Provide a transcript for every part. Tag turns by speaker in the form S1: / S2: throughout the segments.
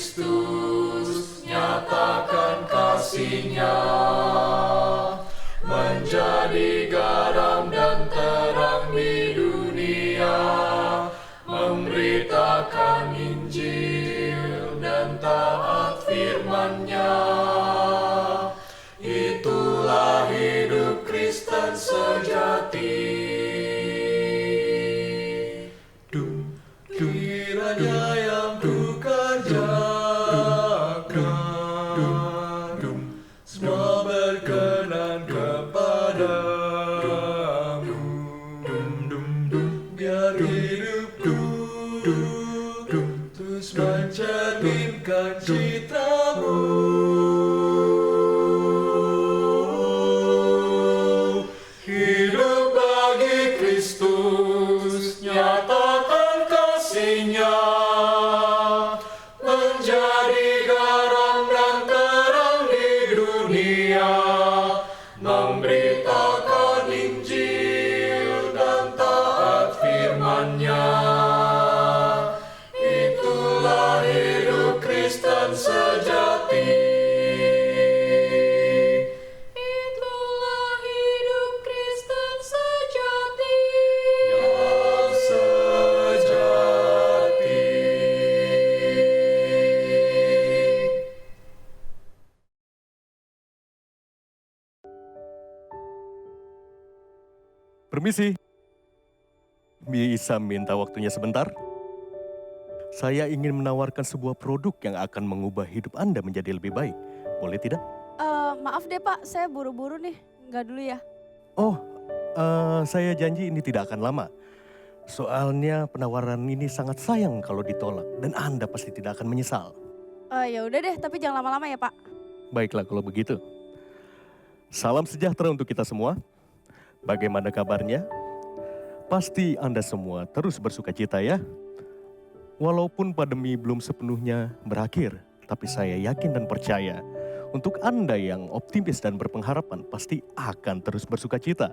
S1: Kristus, nyatakan kasih-Nya, menjadi garam dan terang di dunia, memberitakan Injil dan taat firman-Nya. Itulah hidup Kristen sejati. Kiranya yang ku kerjakan semua berkenan kepadamu. Biar hidupku terus mencerminkan citra-Mu. Hidup bagi Kristus, nyatakan kasih-Nya, menjadi garam dan terang di dunia, memberitakan Injil dan taat firman-Nya. Itulah hidup Kristen sejati.
S2: Itulah hidup Kristen sejati.
S1: Yang sejati.
S3: Permisi, bisa minta waktunya sebentar? Saya ingin menawarkan sebuah produk yang akan mengubah hidup Anda menjadi lebih baik. Boleh tidak?
S2: Maaf deh Pak, saya buru-buru nih. Enggak dulu ya.
S3: Oh, saya janji ini tidak akan lama. Soalnya penawaran ini sangat sayang kalau ditolak dan Anda pasti tidak akan menyesal.
S2: Ya udah deh, tapi jangan lama-lama ya Pak.
S3: Baiklah kalau begitu. Salam sejahtera untuk kita semua. Bagaimana kabarnya? Pasti Anda semua terus bersuka cita ya. Walaupun pandemi belum sepenuhnya berakhir, tapi saya yakin dan percaya untuk Anda yang optimis dan berpengharapan pasti akan terus bersuka cita.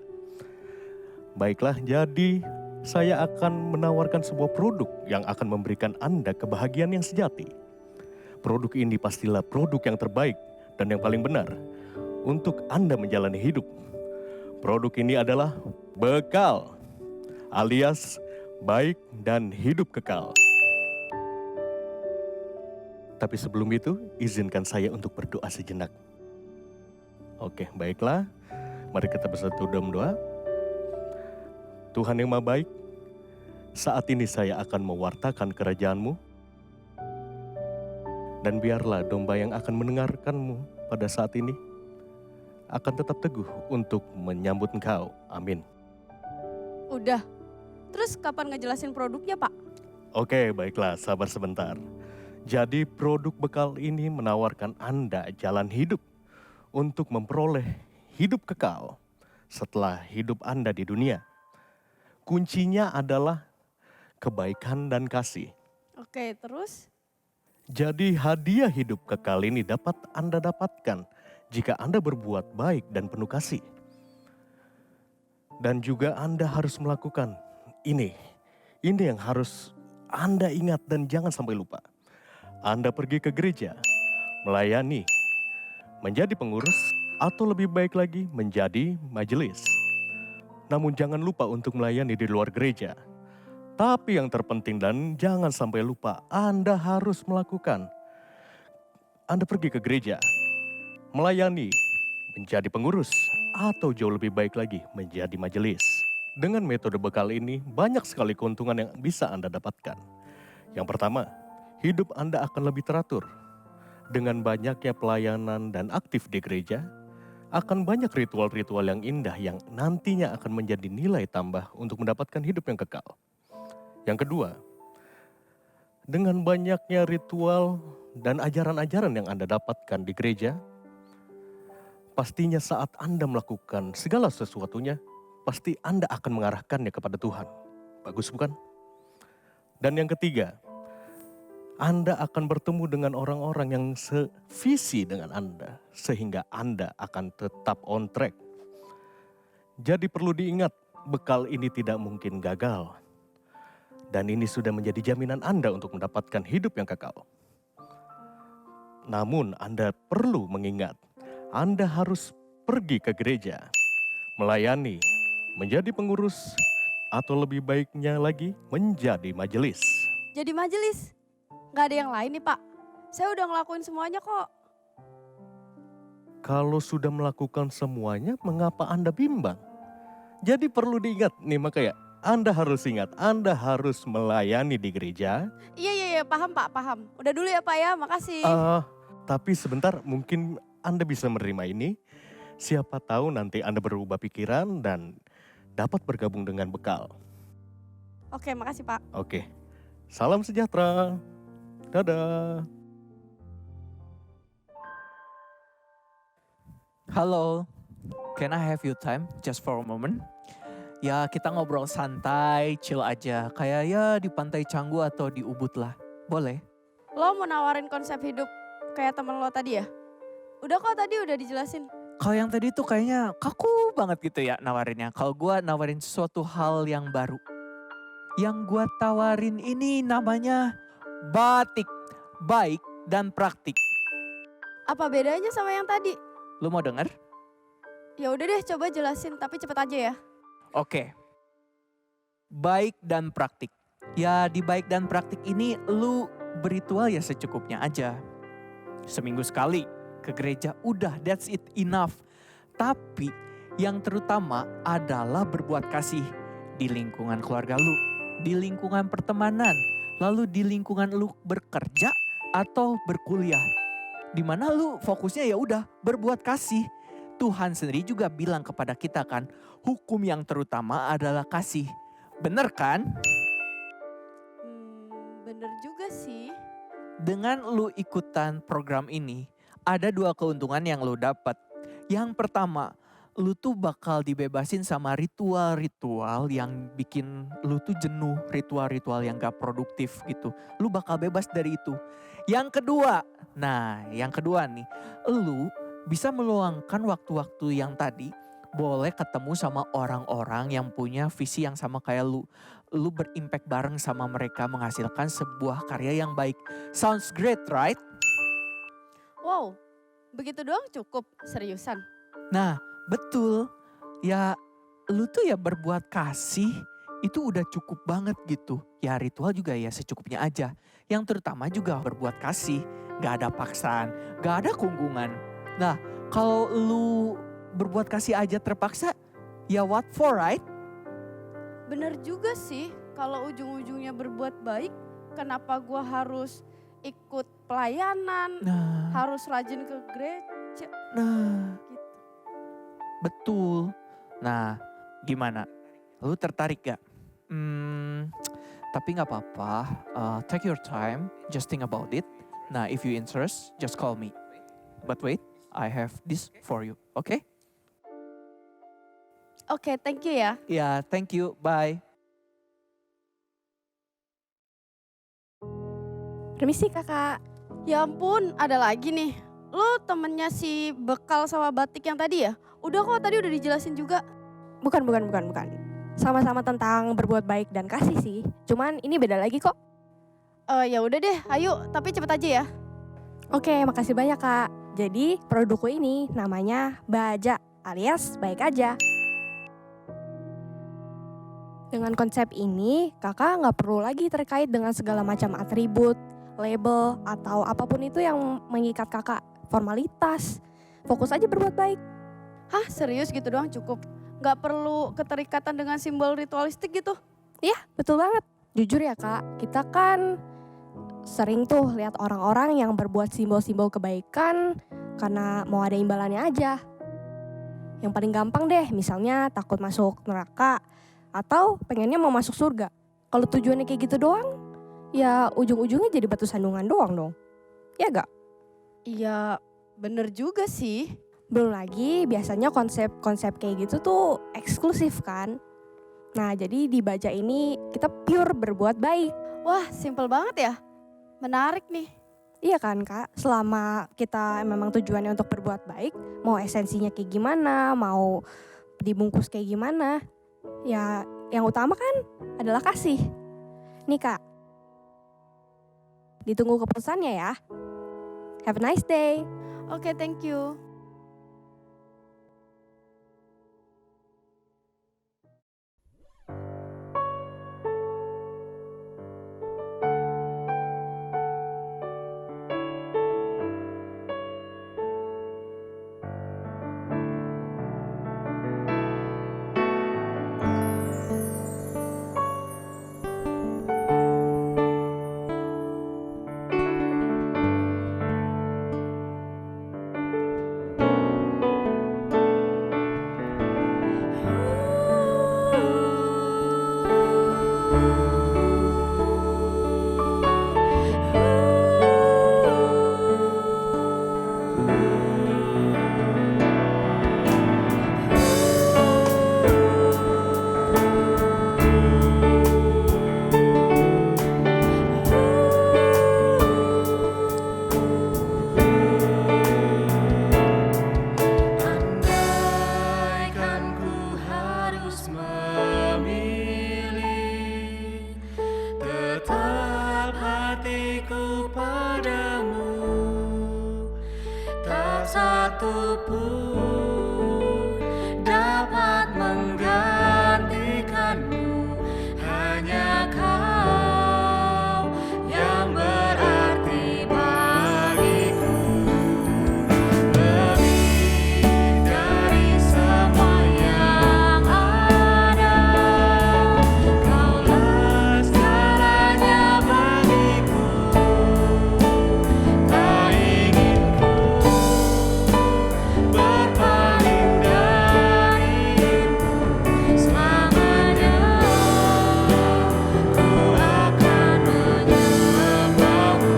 S3: Baiklah, jadi saya akan menawarkan sebuah produk yang akan memberikan Anda kebahagiaan yang sejati. Produk ini pastilah produk yang terbaik dan yang paling benar untuk Anda menjalani hidup. Produk ini adalah bekal, alias baik dan hidup kekal. Tapi sebelum itu, izinkan saya untuk berdoa sejenak. Oke, baiklah. Mari kita bersatu dalam doa. Tuhan yang Maha Baik, saat ini saya akan mewartakan kerajaan-Mu. Dan biarlah domba yang akan mendengarkan-Mu pada saat ini akan tetap teguh untuk menyambut Engkau. Amin.
S2: Udah. Terus kapan ngejelasin produknya Pak?
S3: Oke, baiklah, sabar sebentar. Jadi produk bekal ini menawarkan Anda jalan hidup untuk memperoleh hidup kekal setelah hidup Anda di dunia. Kuncinya adalah kebaikan dan kasih.
S2: Oke, terus?
S3: Jadi hadiah hidup kekal ini dapat Anda dapatkan jika Anda berbuat baik dan penuh kasih. Dan juga Anda harus melakukan ini. Ini yang harus Anda ingat dan jangan sampai lupa. Anda pergi ke gereja, melayani, menjadi pengurus, atau lebih baik lagi menjadi majelis. Namun jangan lupa untuk melayani di luar gereja. Tapi yang terpenting dan jangan sampai lupa, Anda harus melakukan. Anda pergi ke gereja, melayani, menjadi pengurus, atau jauh lebih baik lagi menjadi majelis. Dengan metode bekal ini, banyak sekali keuntungan yang bisa Anda dapatkan. Yang pertama, hidup Anda akan lebih teratur. Dengan banyaknya pelayanan dan aktif di gereja, akan banyak ritual-ritual yang indah yang nantinya akan menjadi nilai tambah untuk mendapatkan hidup yang kekal. Yang kedua, dengan banyaknya ritual dan ajaran-ajaran yang Anda dapatkan di gereja, pastinya saat Anda melakukan segala sesuatunya, pasti Anda akan mengarahkannya kepada Tuhan. Bagus bukan? Dan yang ketiga, Anda akan bertemu dengan orang-orang yang sevisi dengan Anda, sehingga Anda akan tetap on track. Jadi perlu diingat, bekal ini tidak mungkin gagal. Dan ini sudah menjadi jaminan Anda untuk mendapatkan hidup yang kekal. Namun Anda perlu mengingat, Anda harus pergi ke gereja, melayani, menjadi pengurus, atau lebih baiknya lagi menjadi majelis.
S2: Jadi majelis? Gak ada yang lain nih Pak. Saya udah ngelakuin semuanya kok.
S3: Kalau sudah melakukan semuanya, mengapa Anda bimbang? Jadi perlu diingat nih, makanya Anda harus ingat, Anda harus melayani di gereja.
S2: Iya, paham Pak, paham. Udah dulu ya Pak ya, makasih.
S3: Tapi sebentar, mungkin Anda bisa menerima ini. Siapa tahu nanti Anda berubah pikiran dan dapat bergabung dengan bekal.
S2: Oke, makasih Pak.
S3: Oke, salam sejahtera. Dadah.
S4: Halo, can I have your time just for a moment? Ya kita ngobrol santai, chill aja. Kayak ya di Pantai Canggu atau di Ubud lah. Boleh?
S2: Lo mau nawarin konsep hidup kayak temen lo tadi ya? Udah kok tadi udah dijelasin.
S4: Kalau yang tadi tuh kayaknya kaku banget gitu ya nawarinnya. Kalau gue nawarin sesuatu hal yang baru. Yang gue tawarin ini namanya batik. Baik dan praktik.
S2: Apa bedanya sama yang tadi?
S4: Lu mau denger?
S2: Ya udah deh, coba jelasin tapi cepet aja ya.
S4: Oke. Baik dan praktik. Ya di baik dan praktik ini lu berritual ya secukupnya aja. Seminggu sekali ke gereja udah that's it enough. Tapi yang terutama adalah berbuat kasih di lingkungan keluarga lu. Di lingkungan pertemanan. Lalu di lingkungan lu bekerja atau berkuliah. Dimana lu fokusnya ya udah berbuat kasih. Tuhan sendiri juga bilang kepada kita kan, hukum yang terutama adalah kasih. Bener kan?
S2: Bener juga sih.
S4: Dengan lu ikutan program ini, ada 2 keuntungan yang lu dapat. Yang pertama, lu tuh bakal dibebasin sama ritual-ritual yang bikin lu tuh jenuh, ritual-ritual yang gak produktif gitu. Lu bakal bebas dari itu. Yang kedua nih, lu bisa meluangkan waktu-waktu yang tadi boleh ketemu sama orang-orang yang punya visi yang sama kayak lu. Lu berimpact bareng sama mereka menghasilkan sebuah karya yang baik. Sounds great, right?
S2: Wow, begitu doang cukup? Seriusan?
S4: Nah, betul. Ya, lu tuh ya berbuat kasih itu udah cukup banget gitu. Ya ritual juga ya secukupnya aja. Yang terutama juga berbuat kasih. Gak ada paksaan, gak ada kungkungan. Nah, kalau lu berbuat kasih aja terpaksa, ya what for, right?
S2: Bener juga sih, kalau ujung-ujungnya berbuat baik, kenapa gua harus ikut pelayanan, harus rajin ke gereja. Gitu.
S4: Betul. Nah, gimana? Lu tertarik gak? Tapi gak apa-apa, take your time, just think about it. Nah, if you interest, just call me. But wait, I have this for you, okay?
S2: Oke, thank you ya.
S4: Ya, thank you, bye.
S5: Permisi kakak.
S2: Ya ampun, ada lagi nih. Lo temennya si bekal sama batik yang tadi ya? Udah kok, tadi udah dijelasin juga.
S5: Bukan. Sama-sama tentang berbuat baik dan kasih sih. Cuman ini beda lagi kok.
S2: Ya udah deh, ayo, tapi cepet aja ya.
S5: Oke, makasih banyak kak. Jadi produkku ini namanya Baja alias baik aja. Dengan konsep ini, kakak nggak perlu lagi terkait dengan segala macam atribut, label, atau apapun itu yang mengikat kakak. Formalitas, fokus aja berbuat baik.
S2: Hah, serius gitu doang cukup? Gak perlu keterikatan dengan simbol ritualistik gitu?
S5: Iya, betul banget. Jujur ya kak, kita kan sering tuh lihat orang-orang yang berbuat simbol-simbol kebaikan karena mau ada imbalannya aja. Yang paling gampang deh, misalnya takut masuk neraka atau pengennya mau masuk surga. Kalau tujuannya kayak gitu doang, ya ujung-ujungnya jadi batu sandungan doang dong. Ya gak?
S2: Iya, bener juga sih.
S5: Belum lagi biasanya konsep-konsep kayak gitu tuh eksklusif kan. Nah jadi di Baja ini kita pure berbuat baik.
S2: Wah, simple banget ya. Menarik nih.
S5: Iya kan kak, selama kita memang tujuannya untuk berbuat baik, mau esensinya kayak gimana, mau dibungkus kayak gimana, ya yang utama kan adalah kasih. Nih kak, ditunggu keputusannya ya. Have a nice day.
S2: Oke, thank you.
S1: Andaikan ku harus memilih, tetap hatiku padamu, tak satu pun dapat menggantikanmu, hanya kau yang berarti bagiku. Lebih dari semua yang ada, Kaulah segalanya bagiku. Tak ingin ku berpaling darimu selamanya. Ku akan menyembahmu.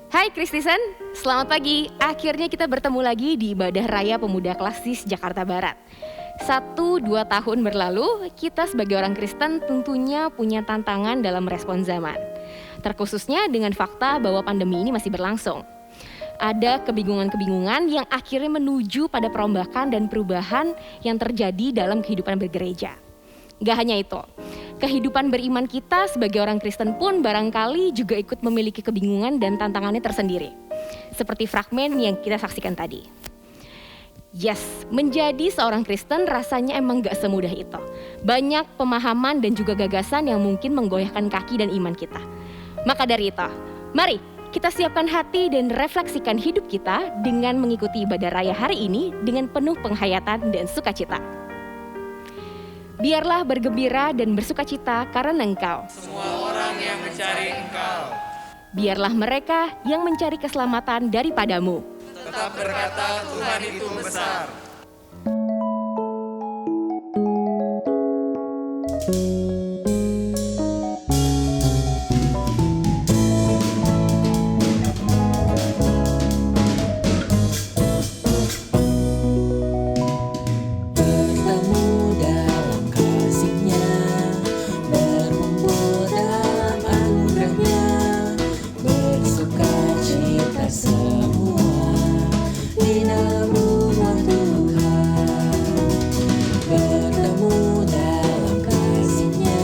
S6: Hai Kristisen, selamat pagi. Akhirnya kita bertemu lagi di Ibadah Raya Pemuda Klasis Jakarta Barat. 1-2 tahun berlalu, kita sebagai orang Kristen tentunya punya tantangan dalam respon zaman. Terkhususnya dengan fakta bahwa pandemi ini masih berlangsung. Ada kebingungan-kebingungan yang akhirnya menuju pada perombakan dan perubahan yang terjadi dalam kehidupan bergereja. Gak hanya itu, kehidupan beriman kita sebagai orang Kristen pun barangkali juga ikut memiliki kebingungan dan tantangannya tersendiri. Seperti fragmen yang kita saksikan tadi. Yes, menjadi seorang Kristen rasanya emang gak semudah itu. Banyak pemahaman dan juga gagasan yang mungkin menggoyahkan kaki dan iman kita. Maka dari itu, mari kita siapkan hati dan refleksikan hidup kita dengan mengikuti ibadah raya hari ini dengan penuh penghayatan dan sukacita. Biarlah bergembira dan bersukacita karena Engkau.
S1: Semua orang yang mencari Engkau
S6: Biarlah mereka yang mencari keselamatan daripadamu.
S1: tetap berkata, Tuhan itu besar.
S7: Bertemu dalam kasih-Nya, berkumpul dalam anugerah-Nya, bersukacita semua di dalam rumah Tuhan. Bertemu dalam kasih-Nya,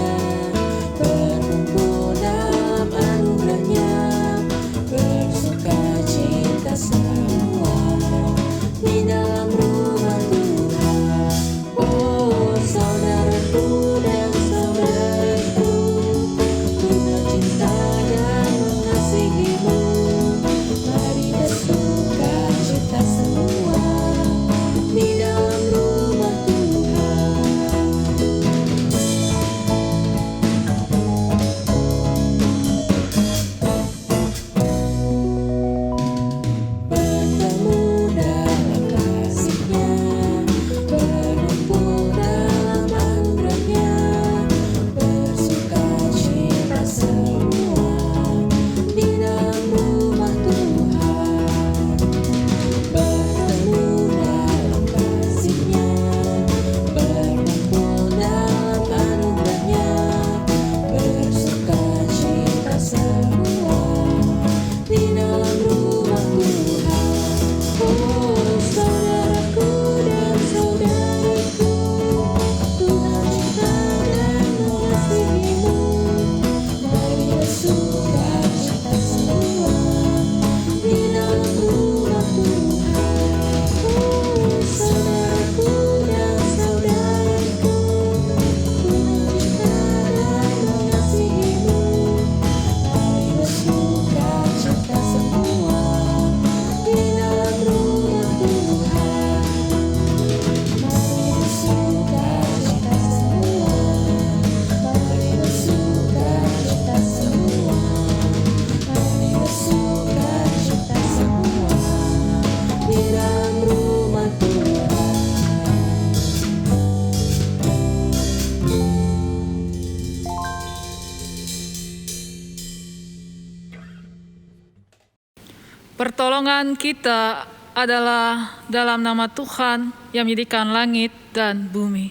S8: Pertolongan kita adalah dalam nama Tuhan yang menjadikan langit dan bumi.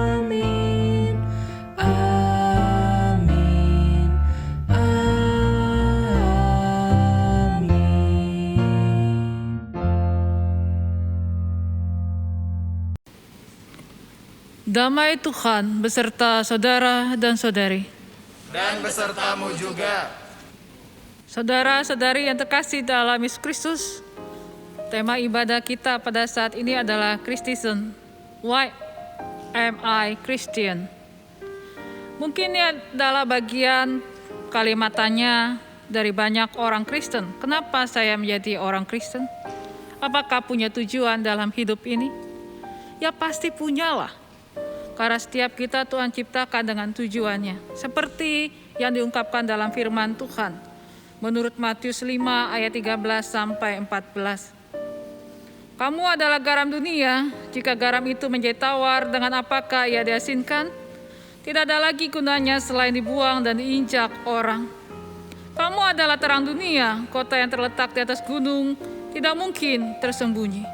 S7: Amin, amin, amin.
S8: Damai Tuhan beserta saudara dan saudari.
S1: Dan besertamu juga.
S8: Saudara-saudari yang terkasih dalam Yesus Kristus, tema ibadah kita pada saat ini adalah Christian. Why am I Christian? Mungkin ini adalah bagian kalimatannya dari banyak orang Kristen. Kenapa saya menjadi orang Kristen? Apakah punya tujuan dalam hidup ini? Ya pasti punyalah. Karena setiap kita Tuhan ciptakan dengan tujuannya. Seperti yang diungkapkan dalam firman Tuhan. Menurut Matius 5 ayat 13 sampai 14. Kamu adalah garam dunia. Jika garam itu menjadi tawar, dengan apakah ia diasinkan? Tidak ada lagi gunanya selain dibuang dan diinjak orang. Kamu adalah terang dunia. Kota yang terletak di atas gunung tidak mungkin tersembunyi.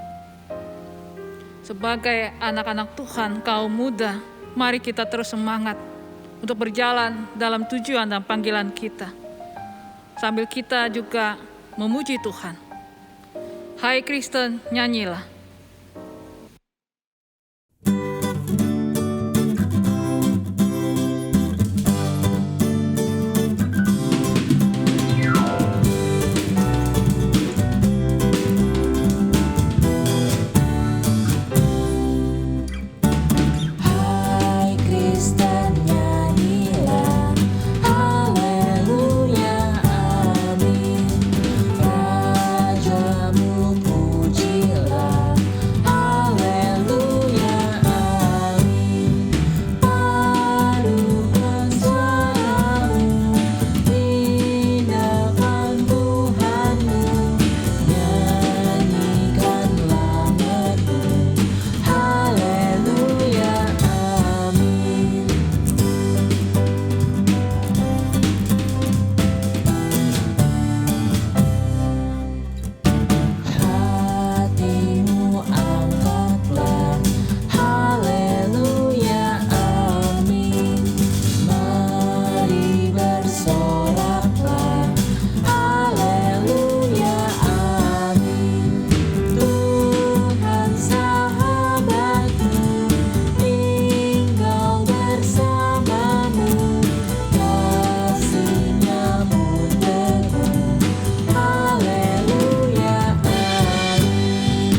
S8: Sebagai anak-anak Tuhan, kaum muda, mari kita terus semangat untuk berjalan dalam tujuan dan panggilan kita. Sambil kita juga memuji Tuhan. Hai Kristen, nyanyilah.
S7: Hai Kristen nyanyilah, haleluya, amin. Rajamu pujilah, haleluya, amin. Padukan suaramu, tinggalkan Tuhanmu, nyanyikan lamarmu, haleluya, amin. Hatimu angkatlah, haleluya, amin. Mari bersoraklah, haleluya, amin. Tuhan sahabatmu, tinggal bersamamu, kasih-Nya pun teguh, haleluya, amin.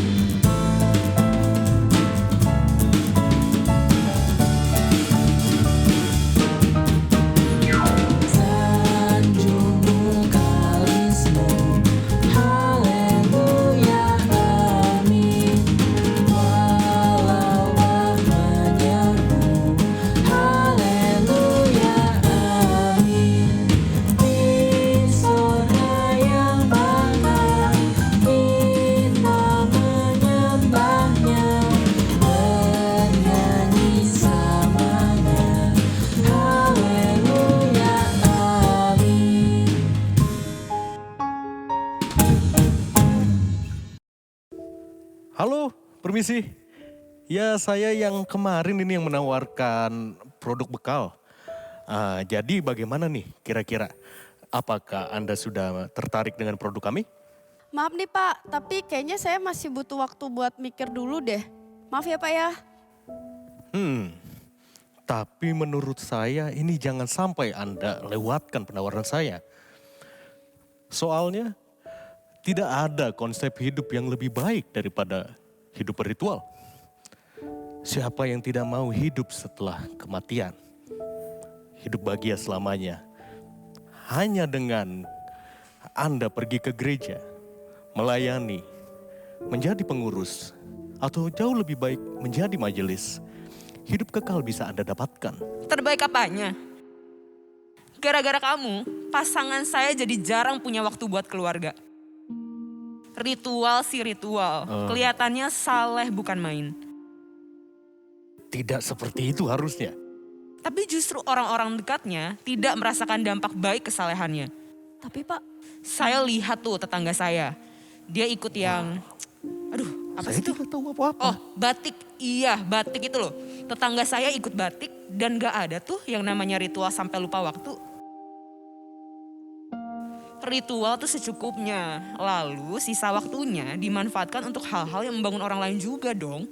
S7: Sanjungmu kalismu, haleluya, amin. Walau menyerbu, haleluya, amin. Di sorga yang bakar, kita menyembahnya, bernyanyi samanya, haleluya, amin.
S3: Halo, permisi. Ya, saya yang kemarin ini yang menawarkan produk bekal. Jadi bagaimana nih kira-kira? Apakah Anda sudah tertarik dengan produk kami?
S2: Maaf nih Pak, tapi kayaknya saya masih butuh waktu buat mikir dulu deh. Maaf ya Pak ya.
S3: Tapi menurut saya ini jangan sampai Anda lewatkan penawaran saya. Soalnya tidak ada konsep hidup yang lebih baik daripada hidup berritual. Siapa yang tidak mau hidup setelah kematian? Hidup bahagia selamanya. Hanya dengan Anda pergi ke gereja, melayani, menjadi pengurus, atau jauh lebih baik menjadi majelis. Hidup kekal bisa Anda dapatkan.
S9: Terbaik apanya? Gara-gara kamu, pasangan saya jadi jarang punya waktu buat keluarga. Ritual sih ritual, kelihatannya saleh bukan main.
S3: Tidak seperti itu harusnya.
S9: Tapi justru orang-orang dekatnya tidak merasakan dampak baik kesalehannya.
S2: Tapi Pak,
S9: Saya lihat tuh tetangga saya. Dia ikut yang, aduh apa
S3: Saya
S9: sih itu?
S3: tidak tahu apa-apa.
S9: Oh batik, iya batik itu loh. Tetangga saya ikut batik dan gak ada tuh yang namanya ritual sampai lupa waktu. Ritual tuh secukupnya. Lalu sisa waktunya dimanfaatkan untuk hal-hal yang membangun orang lain juga dong.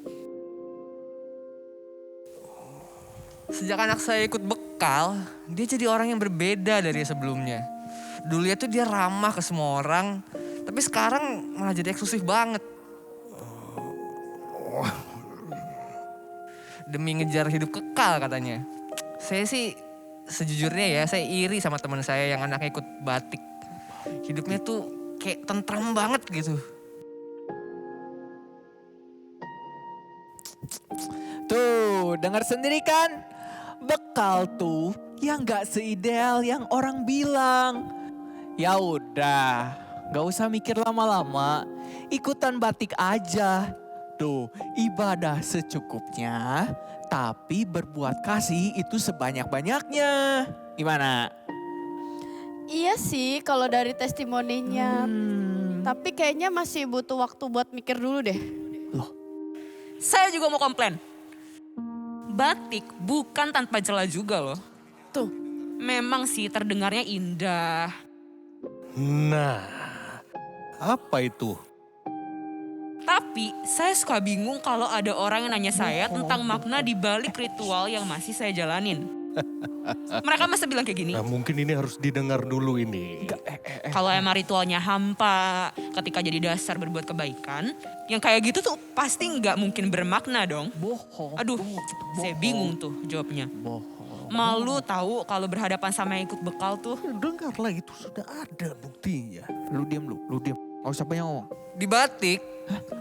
S1: Sejak anak saya ikut bekal, dia jadi orang yang berbeda dari sebelumnya. Dulu tuh dia ramah ke semua orang, tapi sekarang malah jadi eksklusif banget. Demi ngejar hidup kekal katanya. Saya sih sejujurnya ya, saya iri sama teman saya yang anaknya ikut batik. Hidupnya tuh kayak tentram banget gitu.
S4: Tuh, dengar sendiri kan? Bekal tuh yang gak seideal yang orang bilang. Ya udah, gak usah mikir lama-lama. Ikutan batik aja. Tuh, ibadah secukupnya, tapi berbuat kasih itu sebanyak-banyaknya. Gimana?
S2: iya sih kalau dari testimoninya. Tapi kayaknya masih butuh waktu buat mikir dulu deh.
S9: Saya juga mau komplain. Batik bukan tanpa celah juga loh.
S2: Tuh.
S9: Memang sih terdengarnya indah.
S3: Nah, apa itu?
S9: Tapi saya suka bingung kalau ada orang yang nanya saya tentang makna di balik ritual yang masih saya jalanin. Mereka masa bilang kayak gini,
S3: Nah, mungkin ini harus didengar dulu ini.
S9: kalau emang ritualnya hampa ketika jadi dasar berbuat kebaikan, yang kayak gitu tuh pasti nggak mungkin bermakna dong.
S4: Bohong.
S9: Aduh, saya bingung tuh jawabnya. Malu tahu kalau berhadapan sama yang ikut bekal tuh.
S3: Dengarlah, itu sudah ada buktinya.
S4: Lu diam. Gak usah banyak ngomong.
S1: Di batik,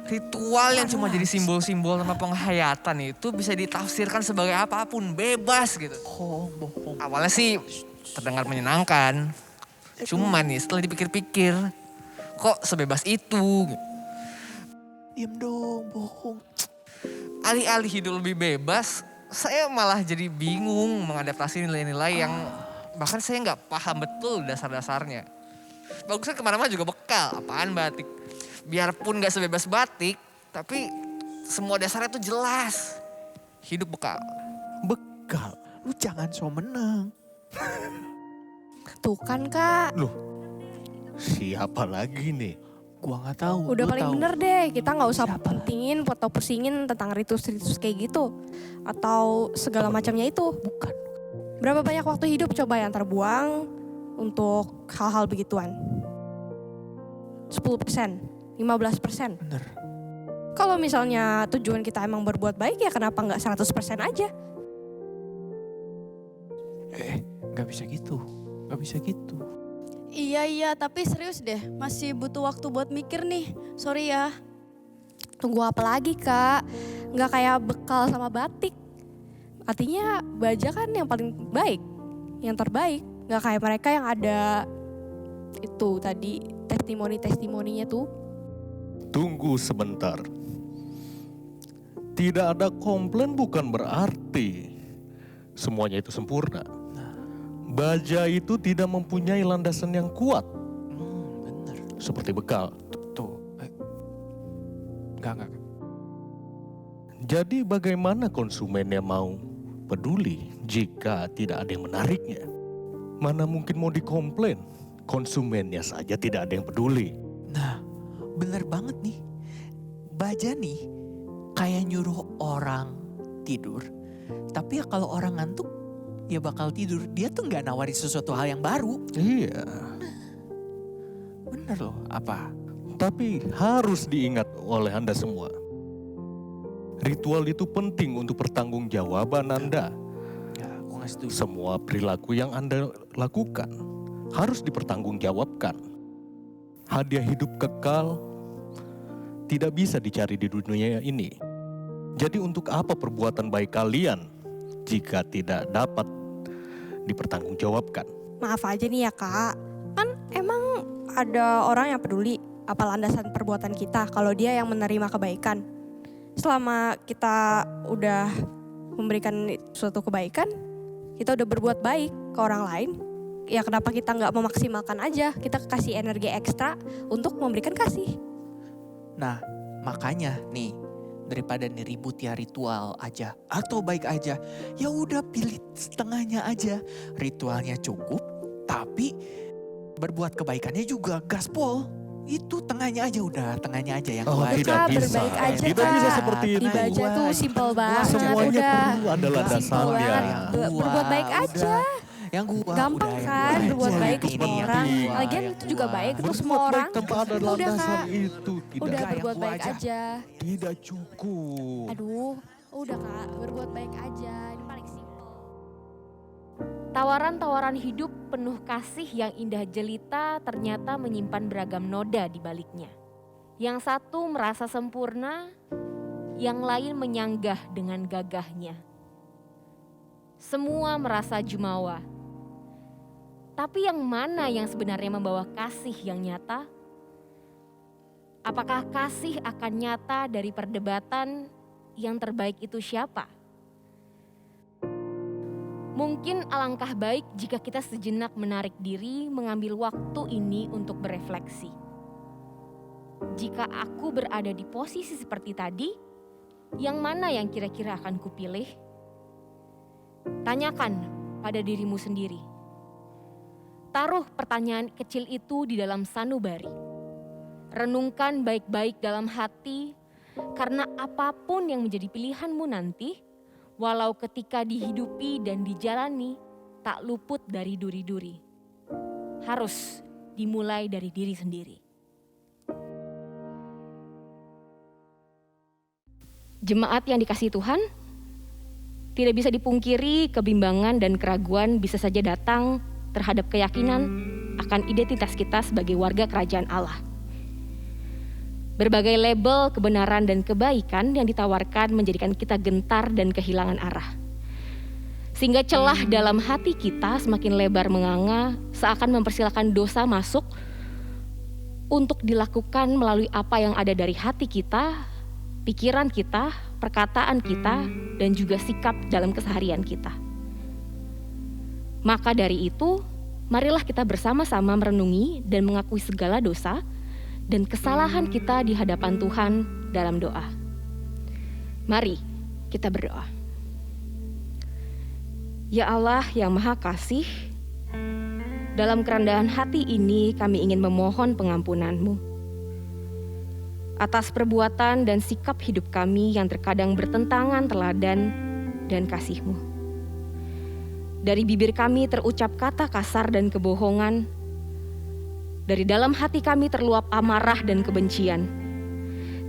S1: ritual yang cuma jadi simbol-simbol sama penghayatan itu bisa ditafsirkan sebagai apapun, bebas gitu.
S4: Bohong.
S1: Awalnya sih terdengar menyenangkan. Cuman nih setelah dipikir-pikir, kok sebebas itu?
S4: Diam dong, bohong.
S1: Alih-alih hidup lebih bebas, saya malah jadi bingung mengadaptasi nilai-nilai yang bahkan saya nggak paham betul dasar-dasarnya. Bagusnya kemana-mana juga bekal, apaan batik. Biarpun nggak sebebas batik, tapi semua dasarnya tuh jelas. Hidup bekal.
S3: Bekal.
S4: Lu jangan so menang.
S5: Tuh kan Kak,
S3: Loh, siapa lagi nih?
S4: Gua gak tahu.
S5: udah
S4: lu
S5: paling
S4: tahu.
S5: bener deh. Kita gak usah
S4: Siapa?
S5: pentingin atau pusingin tentang ritus-ritus kayak gitu. Atau segala macamnya itu.
S4: Bukan.
S5: Berapa banyak waktu hidup coba yang terbuang untuk hal-hal begituan? 10%, 15%.
S4: Bener.
S5: Kalau misalnya tujuan kita emang berbuat baik ya kenapa nggak 100% aja?
S4: Gak bisa gitu. Gak bisa gitu.
S2: Iya, tapi serius deh. Masih butuh waktu buat mikir nih. Sorry ya.
S5: Tunggu apa lagi Kak? Nggak kayak bekal sama batik. Artinya baja kan yang paling baik, yang terbaik. Nggak kayak mereka yang ada itu tadi testimoni-testimoninya tuh.
S3: Tunggu sebentar. Tidak ada komplain bukan berarti semuanya itu sempurna. Baja itu tidak mempunyai landasan yang kuat
S4: Bener.
S3: seperti bekal.
S4: Tuh. Enggak.
S3: Jadi bagaimana konsumennya mau peduli jika tidak ada yang menariknya? Mana mungkin mau dikomplain? Konsumennya saja tidak ada yang peduli.
S4: Nah, bener banget nih. Baja nih kayak nyuruh orang tidur. Tapi ya kalau orang ngantuk, ya bakal tidur. Dia tuh nggak nawarin sesuatu hal yang baru.
S3: Iya,
S4: Bener loh, apa?
S3: tapi harus diingat oleh Anda semua. Ritual itu penting untuk pertanggungjawaban Anda.
S4: Ya, gue nggak setuju.
S3: Semua perilaku yang Anda lakukan harus dipertanggungjawabkan. Hadiah hidup kekal tidak bisa dicari di dunia ini. Jadi untuk apa perbuatan baik kalian jika tidak dapat dipertanggungjawabkan?
S5: Maaf aja nih ya Kak. Kan emang ada orang yang peduli apa landasan perbuatan kita kalau dia yang menerima kebaikan. Selama kita udah memberikan suatu kebaikan, kita udah berbuat baik ke orang lain, ya kenapa kita nggak memaksimalkan aja, kita kasih energi ekstra untuk memberikan kasih.
S4: Nah, makanya nih, daripada nih ribut ya ritual aja atau baik aja, ya udah pilih setengahnya aja. Ritualnya cukup, tapi berbuat kebaikannya juga gaspol. Itu tengahnya aja udah, tengahnya aja yang baik.
S3: tidak
S5: Kak,
S3: bisa.
S5: berbaik aja,
S3: Tidak
S5: Kak.
S3: bisa seperti itu.
S5: Dibaca tuh simple banget,
S3: Semuanya
S5: udah.
S3: perlu ada landasannya.
S5: Berbuat baik aja.
S4: Yang gua
S5: Gampang
S4: udah,
S5: kan
S4: yang
S5: berbuat
S4: gua.
S5: baik ke
S4: Ini
S5: semua
S4: yang
S5: orang.
S4: gua,
S5: Lagian
S4: yang
S5: itu juga
S4: gua.
S5: baik untuk semua
S3: Berbuat
S5: orang.
S3: baik tanpa ada
S5: Udah,
S3: landasan
S5: Kak.
S3: itu tidak
S5: Udah
S4: yang
S5: berbuat
S4: gua
S5: baik
S4: aja.
S5: aja.
S3: tidak cukup.
S5: Aduh, udah Kak, berbuat baik aja. Ini paling simple.
S6: Tawaran-tawaran hidup penuh kasih yang indah jelita ternyata menyimpan beragam noda di baliknya. Yang satu merasa sempurna, yang lain menyanggah dengan gagahnya. Semua merasa jumawa. Tapi yang mana yang sebenarnya membawa kasih yang nyata? Apakah kasih akan nyata dari perdebatan yang terbaik itu siapa? Mungkin alangkah baik jika kita sejenak menarik diri mengambil waktu ini untuk berefleksi. Jika aku berada di posisi seperti tadi, yang mana yang kira-kira akan kupilih? Tanyakan pada dirimu sendiri. Taruh pertanyaan kecil itu di dalam sanubari. Renungkan baik-baik dalam hati, karena apapun yang menjadi pilihanmu nanti, walau ketika dihidupi dan dijalani, tak luput dari duri-duri. Harus dimulai dari diri sendiri. Jemaat yang dikasihi Tuhan, tidak bisa dipungkiri kebimbangan dan keraguan bisa saja datang terhadap keyakinan akan identitas kita sebagai warga kerajaan Allah. Berbagai label kebenaran dan kebaikan yang ditawarkan menjadikan kita gentar dan kehilangan arah. Sehingga celah dalam hati kita semakin lebar menganga, seakan mempersilahkan dosa masuk untuk dilakukan melalui apa yang ada dari hati kita, pikiran kita, perkataan kita, dan juga sikap dalam keseharian kita. Maka dari itu, marilah kita bersama-sama merenungi dan mengakui segala dosa dan kesalahan kita di hadapan Tuhan dalam doa. Mari kita berdoa. Ya Allah yang Maha Kasih, dalam kerendahan hati ini kami ingin memohon pengampunan-Mu atas perbuatan dan sikap hidup kami yang terkadang bertentangan teladan dan kasih-Mu. Dari bibir kami terucap kata kasar dan kebohongan. Dari dalam hati kami terluap amarah dan kebencian.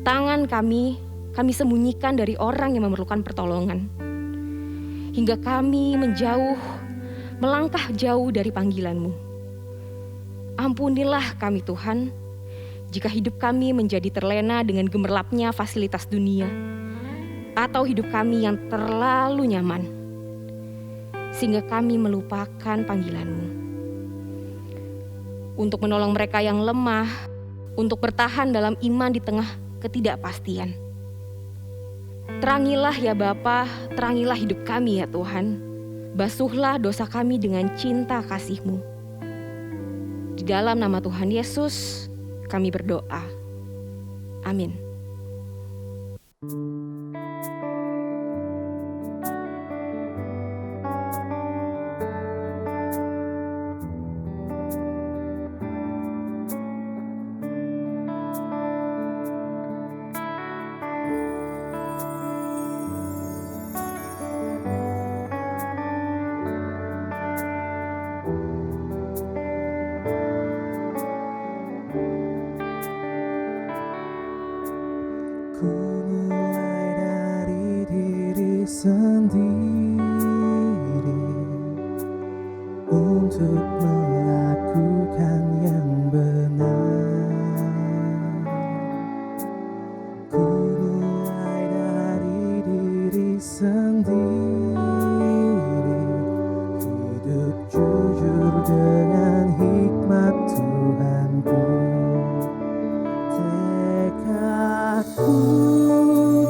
S6: Tangan kami sembunyikan dari orang yang memerlukan pertolongan. Hingga kami menjauh, melangkah jauh dari panggilan-Mu. Ampunilah kami Tuhan, jika hidup kami menjadi terlena dengan gemerlapnya fasilitas dunia, atau hidup kami yang terlalu nyaman, sehingga kami melupakan panggilan-Mu. Untuk menolong mereka yang lemah, untuk bertahan dalam iman di tengah ketidakpastian. Terangilah ya Bapa, terangilah hidup kami ya Tuhan. Basuhlah dosa kami dengan cinta kasih-Mu. Di dalam nama Tuhan Yesus, kami berdoa. Amin.
S7: Ku mulai dari diri sendiri untuk melakukan yang benar. Ku mulai dari diri sendiri, hidup jujur dengan hikmat Tuhanku. Tekadku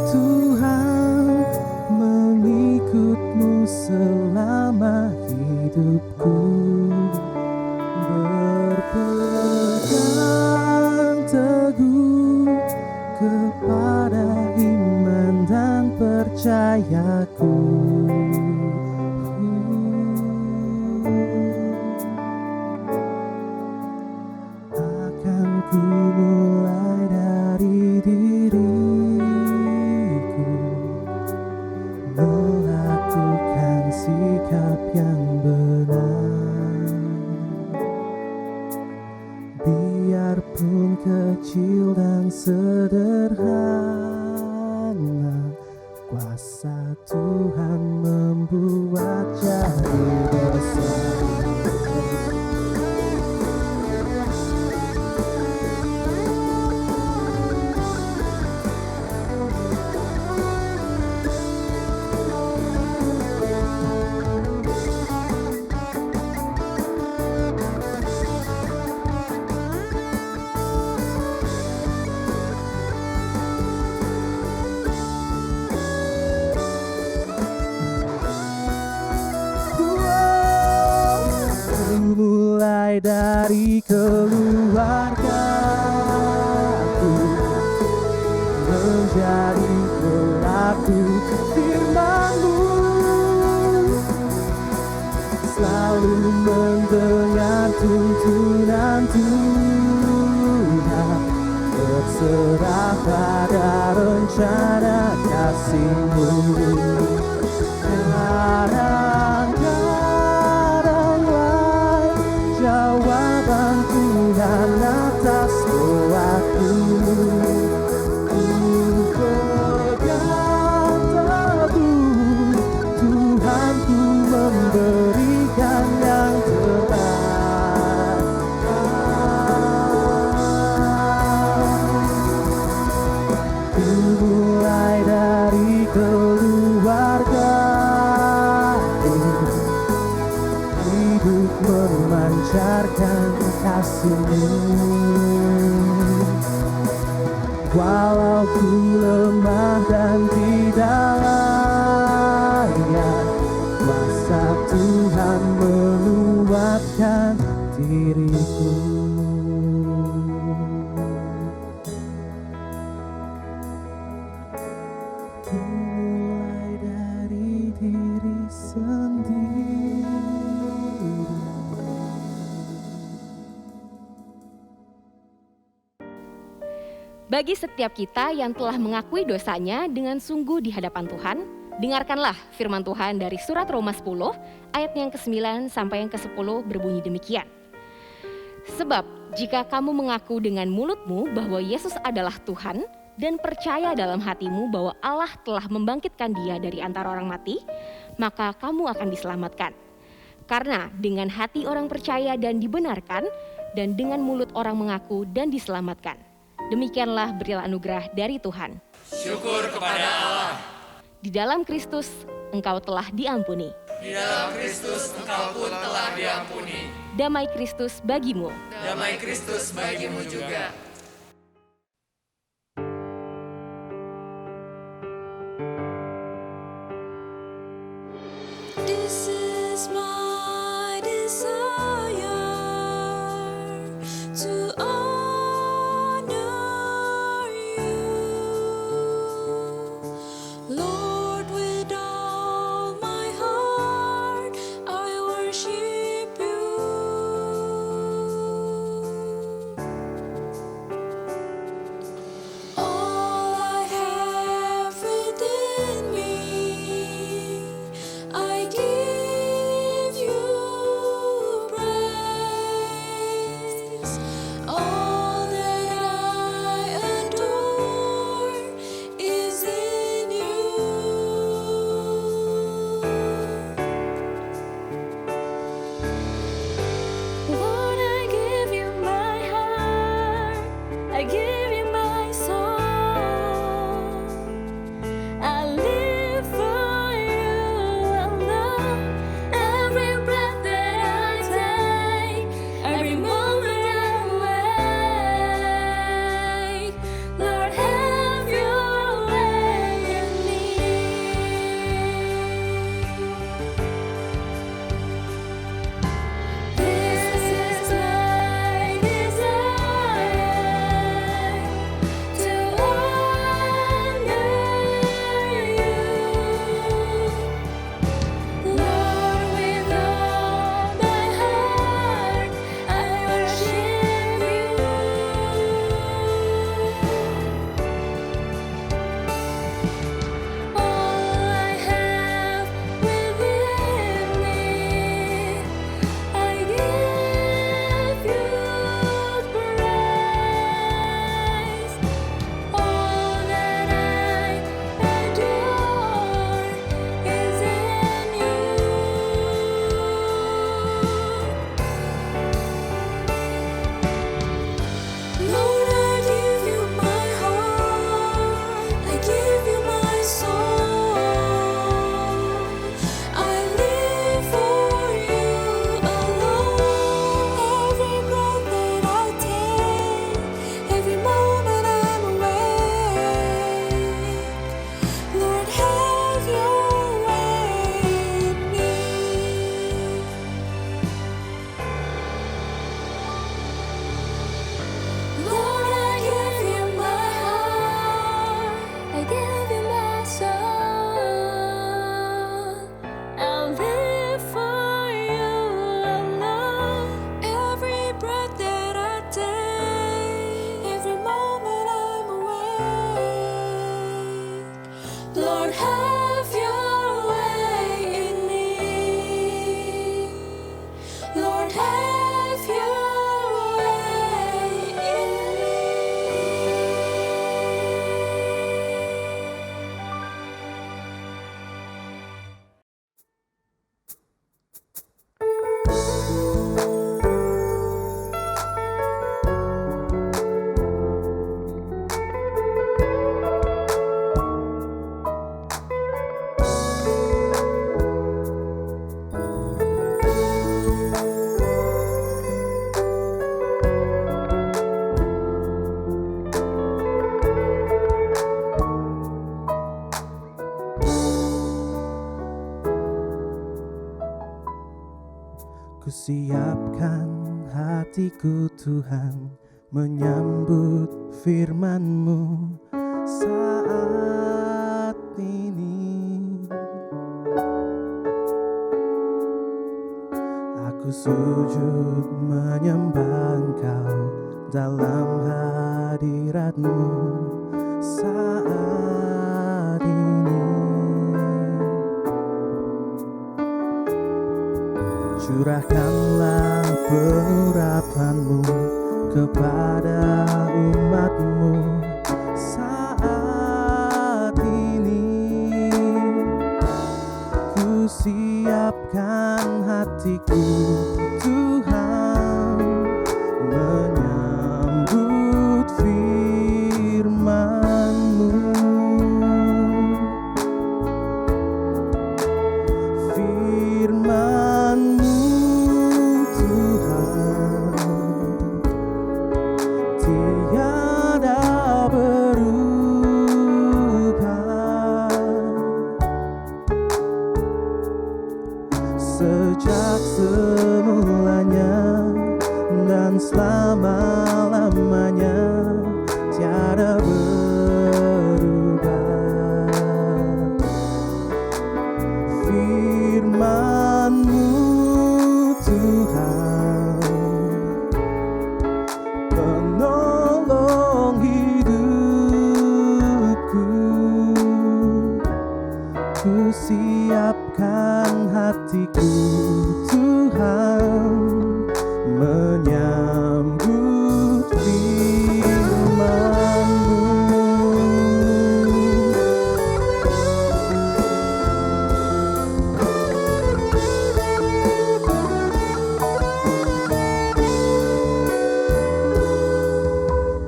S7: Tuhan mengikut-Mu selama percayaku. Akan ku mulai dari diriku, melakukan sikap yang benar. Biarpun kecil dan sederhana, kuasa Tuhan membuat jadi besar. Mulai dari keluargaku, menjadi pelaku firman-Mu, selalu mendengar tuntunan Tuhan, berserah pada rencana kasih-Mu. Jawaban Tuhan atas doaku, ku pegang teguh, Tuhan ku memberikan yang terbaik. Ku mulai dari keluarga, hidup memancarkan kasih-Mu. Walau ku lemah dan tidak layak, kuasa Tuhan menguatkan diriku. Mulai dari diri sendiri.
S6: Bagi setiap kita yang telah mengakui dosanya dengan sungguh di hadapan Tuhan, dengarkanlah firman Tuhan dari surat Roma 10 ayat yang ke-9 sampai yang ke-10 berbunyi demikian. Sebab jika kamu mengaku dengan mulutmu bahwa Yesus adalah Tuhan dan percaya dalam hatimu bahwa Allah telah membangkitkan Dia dari antara orang mati, maka kamu akan diselamatkan. Karena dengan hati orang percaya dan dibenarkan, dan dengan mulut orang mengaku dan diselamatkan. Demikianlah berilah anugerah dari Tuhan.
S1: Syukur kepada Allah.
S6: Di dalam Kristus engkau telah diampuni.
S1: Di dalam Kristus engkau pun telah diampuni.
S6: Damai Kristus bagimu.
S1: Damai Kristus bagimu juga.
S10: This is my desire to honor you, Lord, with all my heart I worship you. All I have within me I give Lord, have your way in me. Lord, have your way in me.
S7: Ku siapkan hatiku Tuhan menyambut firman-Mu saat ini. Aku sujud menyembah Engkau dalam hadirat-Mu saat ini. Curahkanlah pengurapan-Mu kepada umat-Mu saat ini. Ku siapkan hatiku Tuhan menyambut firman-Mu. Firman-Mu Tuhan tiada berubah. Sejak semulanya dan selama-lamanya tiada berubah. Firman-Mu Tuhan penolong hidupku. Ku siapkan hatiku Tuhan menyambut firman-Mu.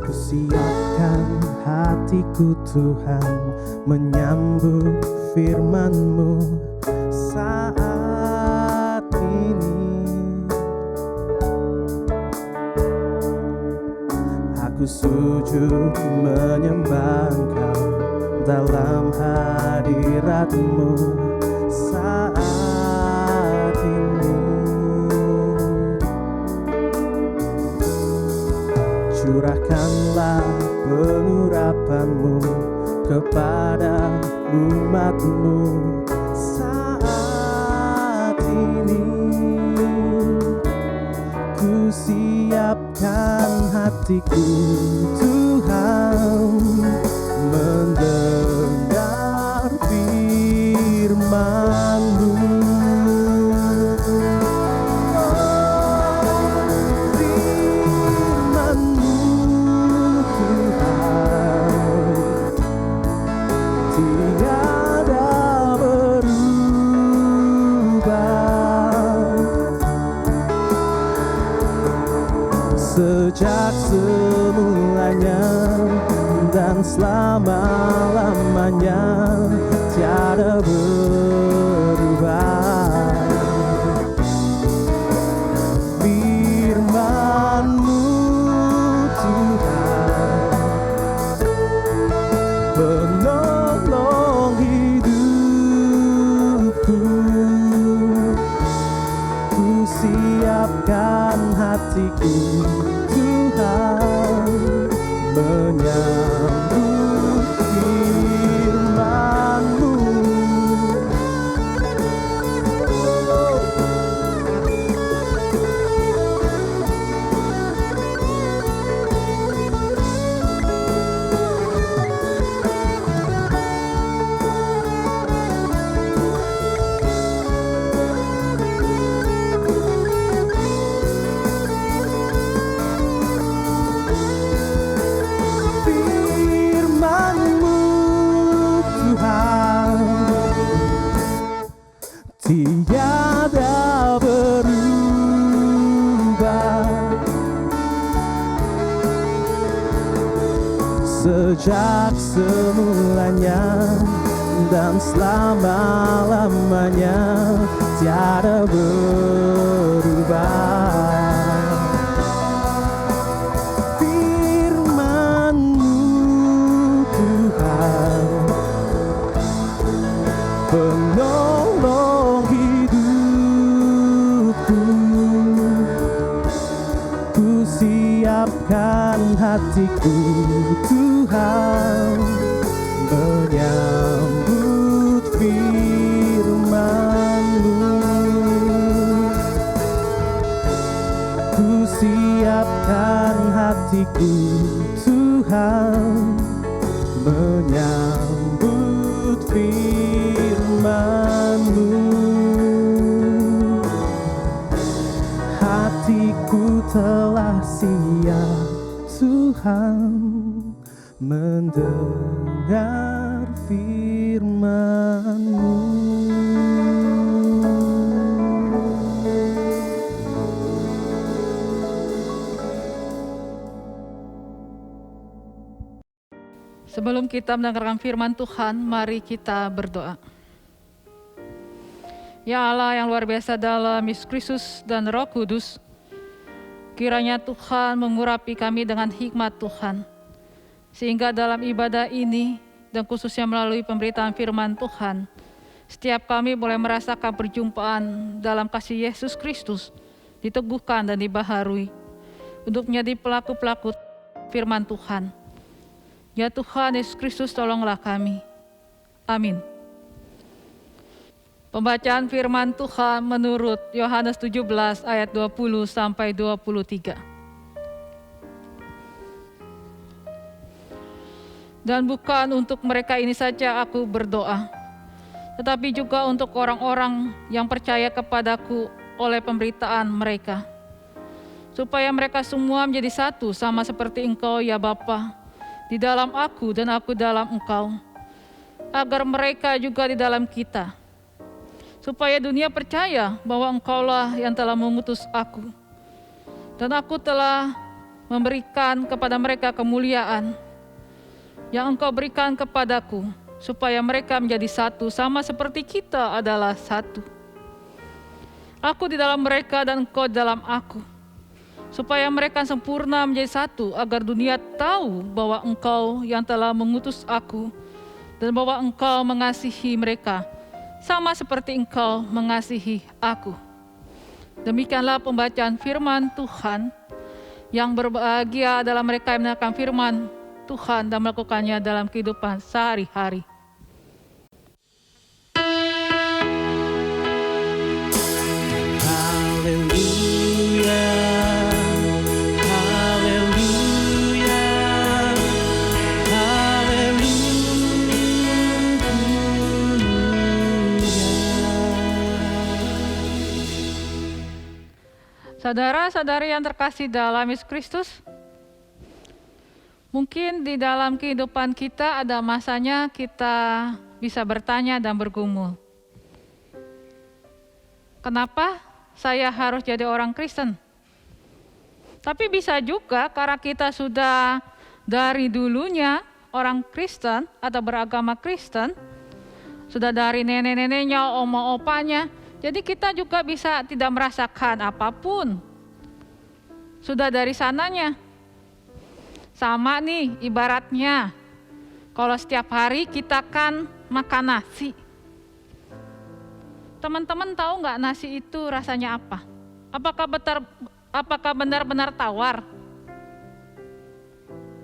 S7: Ku siapkan hatiku Tuhan menyambut firman-Mu saat ini. Aku sujud menyembah Engkau dalam hadirat-Mu saat ini. Curahkanlah pengurapan-Mu kepada umat-Mu saat ini. Ku siapkan hatiku Tuhan mendengar firman-Mu. Firman-Mu Tuhan tiada berubah. Sejak semulanya dan selama-lamanya tiada berubah. Firman-Mu Tuhan penolong hidupku. Ku siapkan hatiku Tuhan menyambut firman-Mu. sejak semulanya dan selama-lamanya tiada berubah. Firman-Mu Tuhan, penolong hidupku, ku siapkan hatiku Tuhan menyambut firman-Mu. Ku siapkan hatiku Tuhan menyambut firman-Mu. Hatiku telah siap Tuhan mendengar firman-Mu.
S8: Sebelum kita mendengarkan firman Tuhan, mari kita berdoa. Ya Allah yang luar biasa dalam Yesus Kristus dan Roh Kudus, kiranya Tuhan mengurapi kami dengan hikmat Tuhan, sehingga dalam ibadah ini dan khususnya melalui pemberitaan firman Tuhan, setiap kami boleh merasakan perjumpaan dalam kasih Yesus Kristus, diteguhkan dan dibaharui untuk menjadi pelaku-pelaku firman Tuhan. Ya Tuhan Yesus Kristus, tolonglah kami. Amin. Pembacaan firman Tuhan menurut Yohanes 17 ayat 20 sampai 23. Dan bukan untuk mereka ini saja aku berdoa, tetapi juga untuk orang-orang yang percaya kepadaku oleh pemberitaan mereka, supaya mereka semua menjadi satu sama seperti Engkau ya Bapa, di dalam aku dan aku dalam Engkau, agar mereka juga di dalam kita, supaya dunia percaya bahwa Engkaulah yang telah mengutus aku, dan aku telah memberikan kepada mereka kemuliaan yang Engkau berikan kepadaku, supaya mereka menjadi satu sama seperti kita adalah satu. Aku di dalam mereka dan Engkau di dalam aku, supaya mereka sempurna menjadi satu, agar dunia tahu bahwa Engkau yang telah mengutus aku dan bahwa Engkau mengasihi mereka sama seperti Engkau mengasihi aku. Demikianlah pembacaan firman Tuhan. Yang berbahagia adalah mereka yang mendengarkan firman Tuhan dan melakukannya dalam kehidupan sehari-hari. Saudara-saudari yang terkasih dalam Yesus Kristus, mungkin di dalam kehidupan kita ada masanya kita bisa bertanya dan bergumul. Kenapa saya harus jadi orang Kristen? Tapi bisa juga karena kita sudah dari dulunya orang Kristen atau beragama Kristen, sudah dari nenek-neneknya, oma-opanya, jadi kita juga bisa tidak merasakan apapun. Sudah dari sananya. Sama nih ibaratnya, kalau setiap hari kita kan makan nasi. Teman-teman tahu nggak nasi itu rasanya apa? Apakah benar-benar tawar?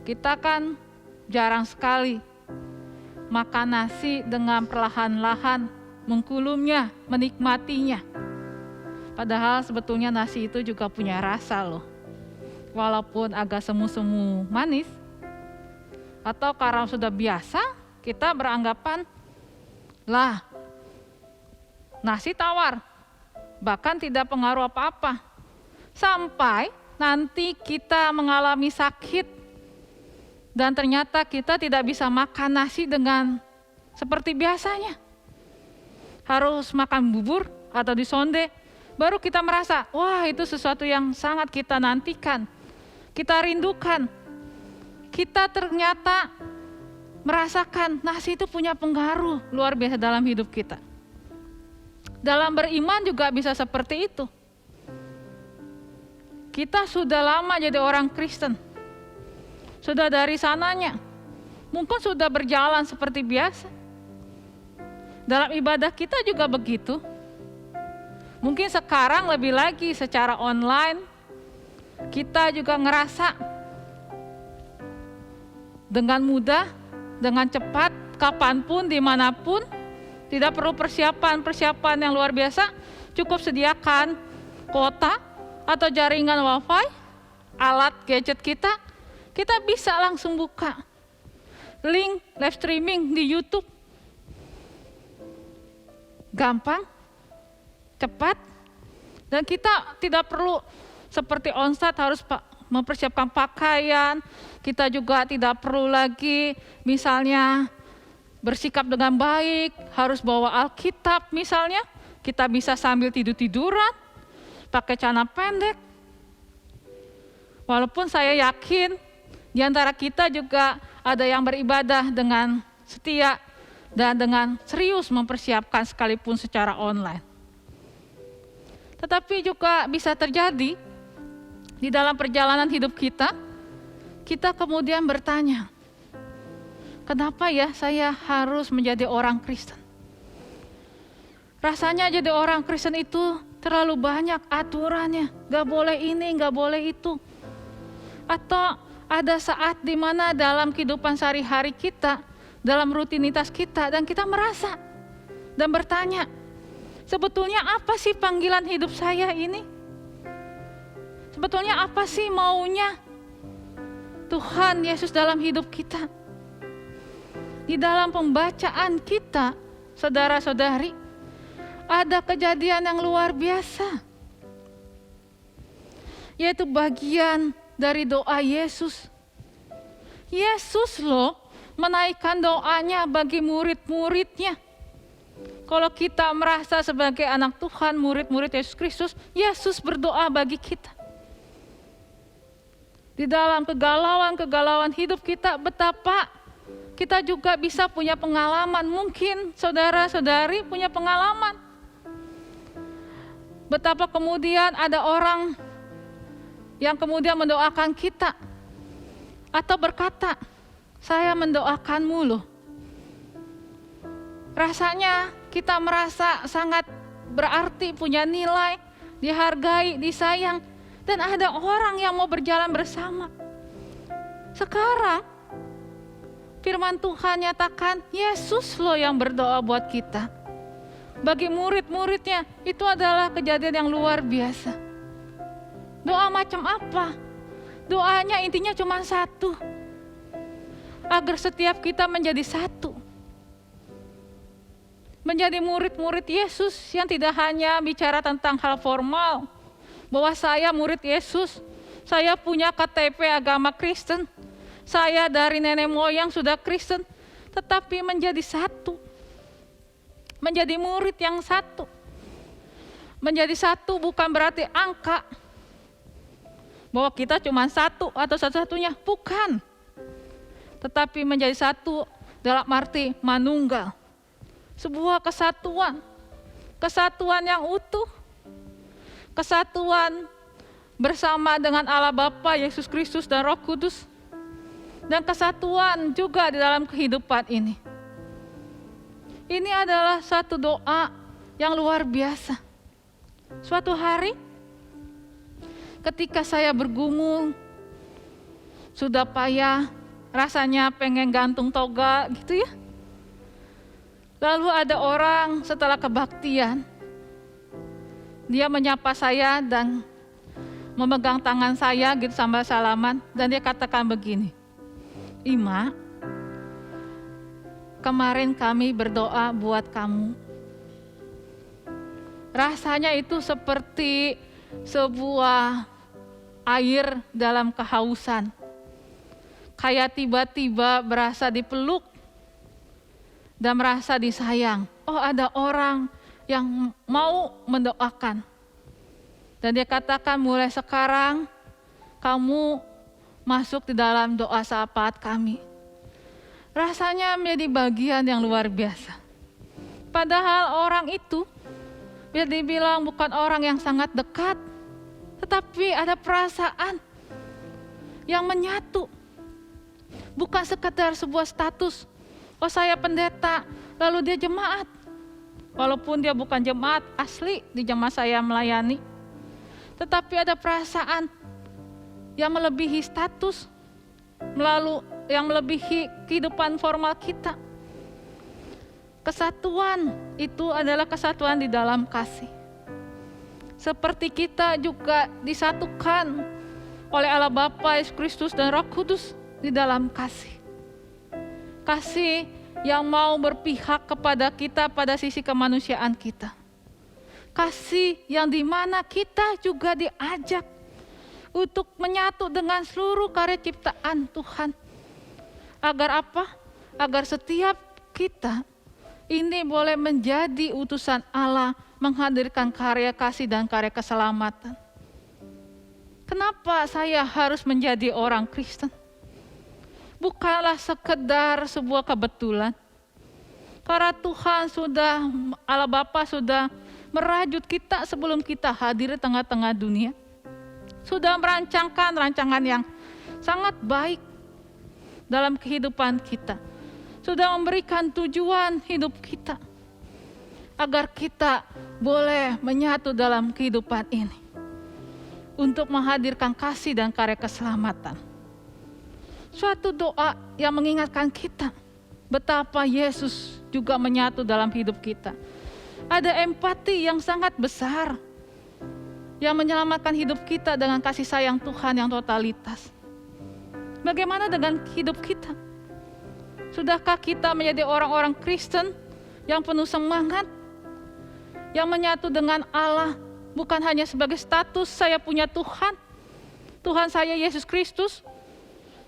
S8: Kita kan jarang sekali makan nasi dengan perlahan-lahan, mengkulumnya, menikmatinya. Padahal sebetulnya nasi itu juga punya rasa loh. Walaupun agak semu-semu manis, atau karena sudah biasa, kita beranggapan, lah nasi tawar, bahkan tidak pengaruh apa-apa. Sampai nanti kita mengalami sakit, dan ternyata kita tidak bisa makan nasi dengan seperti biasanya. Harus makan bubur atau disonde, baru kita merasa, wah itu sesuatu yang sangat kita nantikan, kita rindukan. Kita ternyata merasakan nasi itu punya pengaruh luar biasa dalam hidup kita. Dalam beriman juga bisa seperti itu. Kita sudah lama jadi orang Kristen. Sudah dari sananya. Mungkin sudah berjalan seperti biasa. Dalam ibadah kita juga begitu. Mungkin sekarang lebih lagi secara online. Kita juga ngerasa dengan mudah, dengan cepat, kapanpun, dimanapun. Tidak perlu persiapan yang luar biasa. Cukup sediakan kuota atau jaringan wifi, alat gadget kita bisa langsung buka link live streaming di YouTube. Gampang, cepat, dan kita tidak perlu seperti onsite harus mempersiapkan pakaian. Kita juga tidak perlu lagi misalnya bersikap dengan baik, harus bawa Alkitab misalnya. Kita bisa sambil tidur-tiduran, pakai celana pendek. Walaupun saya yakin di antara kita juga ada yang beribadah dengan setia dan dengan serius mempersiapkan sekalipun secara online. Tetapi juga bisa terjadi di dalam perjalanan hidup kita kemudian bertanya, kenapa ya saya harus menjadi orang Kristen? Rasanya jadi orang Kristen itu terlalu banyak aturannya, gak boleh ini, gak boleh itu. Atau ada saat di mana dalam kehidupan sehari-hari kita, dalam rutinitas kita, dan kita merasa dan bertanya, sebetulnya apa sih panggilan hidup saya ini? Sebetulnya apa sih maunya Tuhan Yesus dalam hidup kita? Di dalam pembacaan kita, saudara-saudari, ada kejadian yang luar biasa. Yaitu bagian dari doa Yesus. Yesus loh menaikkan doanya bagi murid-muridnya. Kalau kita merasa sebagai anak Tuhan, murid-murid Yesus Kristus, Yesus berdoa bagi kita. Di dalam kegalauan hidup kita, betapa kita juga bisa punya pengalaman. Mungkin saudara-saudari punya pengalaman. Betapa kemudian ada orang yang kemudian mendoakan kita. Atau berkata, saya mendoakanmu loh. Rasanya kita merasa sangat berarti, punya nilai, dihargai, disayang. Dan ada orang yang mau berjalan bersama. Sekarang firman Tuhan nyatakan Yesus loh yang berdoa buat kita. Bagi murid-muridnya itu adalah kejadian yang luar biasa. Doa macam apa? Doanya intinya cuma satu. Agar setiap kita menjadi satu. Menjadi murid-murid Yesus yang tidak hanya bicara tentang hal formal. Bahwa saya murid Yesus, saya punya KTP agama Kristen, saya dari nenek moyang sudah Kristen, tetapi menjadi satu. Menjadi murid yang satu. Menjadi satu bukan berarti angka. Bahwa kita cuma satu atau satu-satunya, bukan. Tetapi menjadi satu dalam arti manunggal. Sebuah kesatuan. Kesatuan yang utuh. Kesatuan bersama dengan Allah Bapa, Yesus Kristus dan Roh Kudus. Dan kesatuan juga di dalam kehidupan ini. Ini adalah satu doa yang luar biasa. Suatu hari ketika saya bergumul, sudah payah, rasanya pengen gantung toga gitu ya. Lalu ada orang setelah kebaktian, dia menyapa saya dan memegang tangan saya gitu sambil salaman. Dan dia katakan begini, Ima, kemarin kami berdoa buat kamu. Rasanya itu seperti sebuah air dalam kehausan. Kayak tiba-tiba berasa dipeluk dan merasa disayang. Oh, ada orang yang mau mendoakan. Dan dia katakan mulai sekarang kamu masuk di dalam doa syafaat kami. rasanya menjadi bagian yang luar biasa. Padahal orang itu biar dibilang bukan orang yang sangat dekat, tetapi ada perasaan yang menyatu. Bukan sekedar sebuah status, oh saya pendeta, lalu dia jemaat. Walaupun dia bukan jemaat asli di jemaat saya melayani. Tetapi ada perasaan yang melebihi status, yang melebihi kehidupan formal kita. Kesatuan itu adalah kesatuan di dalam kasih. Seperti kita juga disatukan oleh Allah Bapa, Yesus Kristus dan Roh Kudus di dalam kasih. Kasih yang mau berpihak kepada kita pada sisi kemanusiaan kita. Kasih yang dimana kita juga diajak untuk menyatu dengan seluruh karya ciptaan Tuhan. Agar apa? Agar setiap kita ini boleh menjadi utusan Allah menghadirkan karya kasih dan karya keselamatan. Kenapa saya harus menjadi orang Kristen? Bukanlah sekedar sebuah kebetulan. Karena Tuhan sudah, Allah Bapa sudah merajut kita sebelum kita hadir di tengah-tengah dunia. Sudah merancangkan rancangan yang sangat baik dalam kehidupan kita. Sudah memberikan tujuan hidup kita. Agar kita boleh menyatu dalam kehidupan ini. Untuk menghadirkan kasih dan karya keselamatan. Suatu doa yang mengingatkan kita betapa Yesus juga menyatu dalam hidup kita. Ada empati yang sangat besar yang menyelamatkan hidup kita dengan kasih sayang Tuhan yang totalitas. Bagaimana dengan hidup kita? Sudahkah kita menjadi orang-orang Kristen yang penuh semangat, yang menyatu dengan Allah, bukan hanya sebagai status saya punya Tuhan, Tuhan saya Yesus Kristus,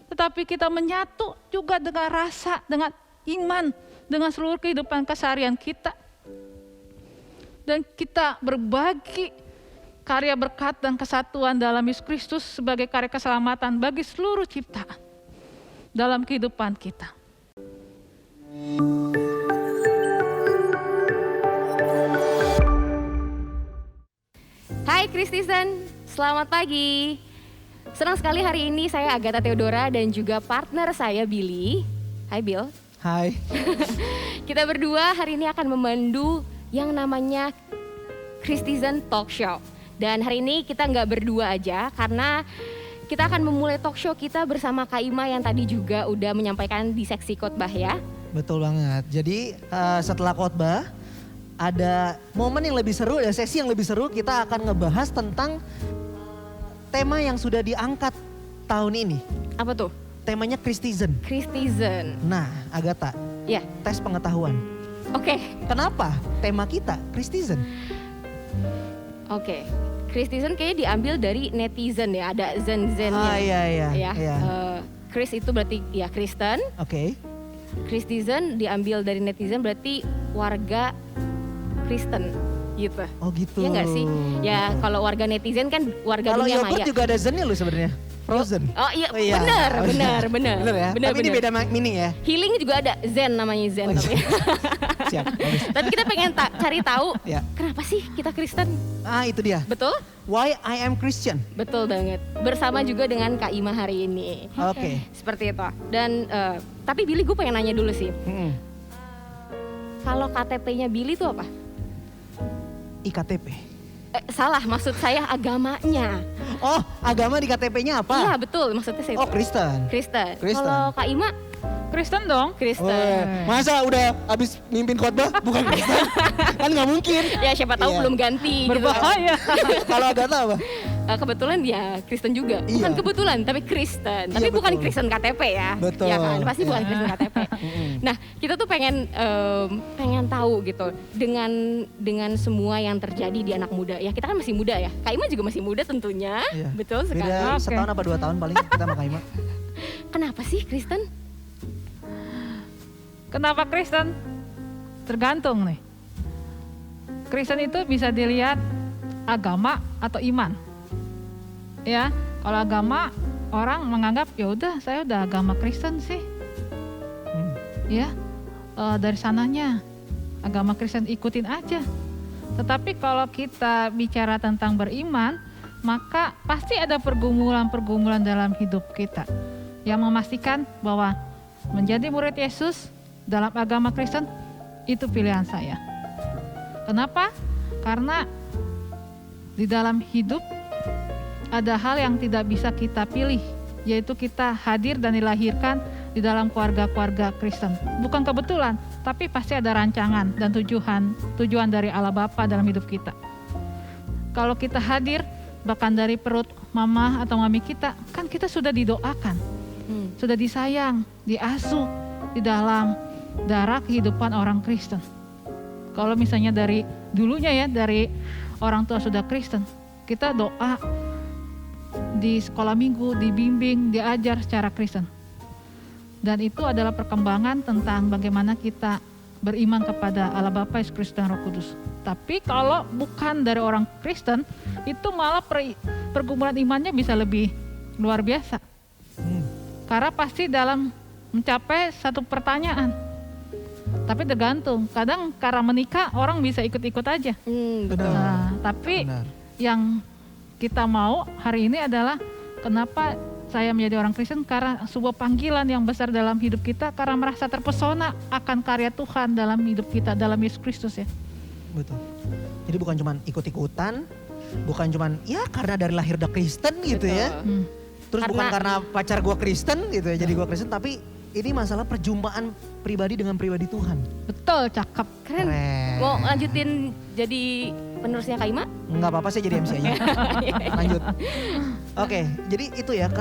S8: tetapi kita menyatu juga dengan rasa, dengan iman, dengan seluruh kehidupan keseharian kita. Dan kita berbagi karya berkat dan kesatuan dalam Yesus Kristus sebagai karya keselamatan bagi seluruh ciptaan dalam kehidupan kita.
S6: Hai Kristisen, selamat pagi. Senang sekali hari ini saya Agatha Theodora dan juga partner saya Billy. Hai Bill.
S4: Hai.
S6: Kita berdua hari ini akan memandu yang namanya Kristisen Talk Show. Dan hari ini kita nggak berdua aja karena kita akan memulai talk show kita bersama Kak Ima yang tadi juga udah menyampaikan di seksi khotbah ya.
S11: Betul banget. Jadi setelah khotbah ada momen yang lebih seru, ada sesi yang lebih seru. Kita akan ngebahas tentang tema yang sudah diangkat tahun ini.
S6: Apa tuh?
S11: Temanya Kristisen.
S6: Kristisen.
S11: Nah, Agatha.
S6: Ya.
S11: Tes pengetahuan.
S6: Oke.
S11: Kenapa tema kita Kristisen?
S6: Oke. Kristisen kayaknya diambil dari netizen ya, ada zen-zennya.
S11: Iya.
S6: Ya. Chris itu berarti ya Kristen.
S11: Oke.
S6: Kristisen diambil dari netizen berarti warga Kristen gitu.
S11: Oh gitu.
S6: Iya nggak sih? Ya kalau warga netizen kan warga
S11: Kalau
S6: dunia
S11: yogurt
S6: maya.
S11: juga ada zennya loh sebenarnya. Frozen.
S6: Oh iya, benar.
S11: Benar ya.
S6: Benar,
S11: Tapi ini beda mini ya.
S6: Healing juga ada zen namanya zen.
S11: Siap.
S6: Tapi kita pengen cari tahu
S11: Ya.
S6: kenapa sih kita Kristen?
S11: Ah itu dia.
S6: Betul?
S11: Why I am Christian.
S6: Betul banget. Bersama juga dengan Kak Ima hari ini.
S11: Oke.
S6: Seperti itu. Dan tapi Billy gue pengen nanya dulu sih. Kalau KTP-nya Billy itu apa?
S11: IKTP.
S6: Salah, maksud saya agamanya.
S11: Oh, agama di KTP-nya apa?
S6: Iya betul, maksudnya saya.
S11: Oh, Kristen.
S6: Kristen.
S11: Kristen.
S6: Kalau Kak Ima?
S8: Kristen dong.
S6: Kristen.
S11: Masa udah habis mimpin khotbah bukan Kristen? Kan nggak mungkin.
S6: Ya siapa tahu
S11: Iya.
S6: belum ganti.
S8: Berbahaya.
S6: Gitu.
S11: Kalau Agatha apa?
S6: Kebetulan ya Kristen juga. Bukan
S11: Iya.
S6: kebetulan, tapi Kristen. Tapi
S11: Iya,
S6: bukan
S11: betul.
S6: Kristen KTP ya.
S11: Betul.
S6: Ya kan, pasti bukan Kristen KTP. Nah, kita tuh pengen tahu gitu dengan semua yang terjadi di anak muda. Ya kita kan masih muda ya. Kak Ima juga masih muda tentunya.
S11: Iya.
S6: Betul sekali.
S11: Beda setahun apa 2 tahun paling kita sama Kak Ima.
S6: Kenapa sih Kristen?
S8: Kenapa Kristen? Tergantung nih. Kristen itu bisa dilihat agama atau iman. Ya, kalau agama orang menganggap ya udah saya udah agama Kristen sih. ya dari sananya agama Kristen ikutin aja. Tetapi kalau kita bicara tentang beriman, maka pasti ada pergumulan-pergumulan dalam hidup kita yang memastikan bahwa menjadi murid Yesus dalam agama Kristen itu pilihan saya. Kenapa? Karena di dalam hidup ada hal yang tidak bisa kita pilih, yaitu kita hadir dan dilahirkan di dalam keluarga-keluarga Kristen. Bukan kebetulan, tapi pasti ada rancangan dan tujuan dari Allah Bapa dalam hidup kita. Kalau kita hadir bahkan dari perut mama atau mami kita, kan kita sudah didoakan, sudah disayang, diasuh di dalam darah kehidupan orang Kristen. Kalau misalnya dari dulunya ya, dari orang tua sudah Kristen, kita doa di sekolah minggu, dibimbing, diajar secara Kristen. Dan itu adalah perkembangan tentang bagaimana kita beriman kepada Allah Bapa, Yesus Kristus dan Roh Kudus. Tapi kalau bukan dari orang Kristen, itu malah pergumulan imannya bisa lebih luar biasa. Karena pasti dalam mencapai satu pertanyaan. Tapi tergantung, kadang karena menikah orang bisa ikut-ikut aja. Nah, tapi yang kita mau hari ini adalah kenapa saya menjadi orang Kristen, karena sebuah panggilan yang besar dalam hidup kita, karena merasa terpesona akan karya Tuhan dalam hidup kita, dalam Yesus Kristus ya.
S11: Betul. Jadi bukan cuma ikut-ikutan, bukan cuma ya karena dari lahir udah Kristen gitu ya. Terus bukan karena pacar gua Kristen gitu ya, jadi gua Kristen, tapi ini masalah perjumpaan pribadi dengan pribadi Tuhan.
S8: Betul, cakep.
S6: Keren. Mau lanjutin jadi penerusnya Kak Ima?
S11: Enggak apa-apa, saya jadi MC aja. Lanjut. Oke, jadi itu ya.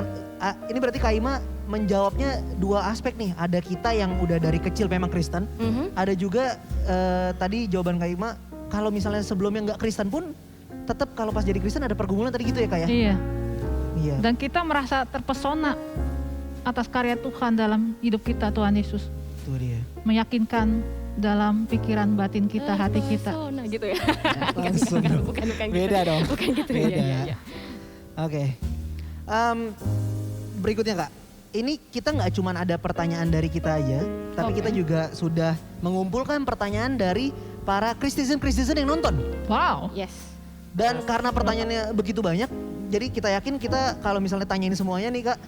S11: Ini berarti Kak Ima menjawabnya dua aspek nih. Ada kita yang udah dari kecil memang Kristen. Ada juga tadi jawaban Kak Ima, kalau misalnya sebelumnya nggak Kristen pun, tetap kalau pas jadi Kristen ada pergumulan tadi gitu ya Kak ya? Iya.
S8: Dan kita merasa terpesona atas karya Tuhan dalam hidup kita, Tuhan Yesus.
S11: Itu dia.
S8: Meyakinkan dalam pikiran batin kita, hati kita.
S6: Nah gitu ya.
S11: Langsung dong.
S6: Bukan
S11: Beda
S6: gitu.
S11: dong.
S6: Bukan gitu
S11: Beda.
S6: ya.
S11: Oke. Berikutnya Kak. Ini kita nggak cuma ada pertanyaan dari kita aja, tapi kita juga sudah mengumpulkan pertanyaan dari para Kristen yang nonton.
S8: Wow.
S6: Yes.
S11: Dan karena pertanyaannya begitu banyak, jadi kita yakin kita kalau misalnya tanyain semuanya nih Kak,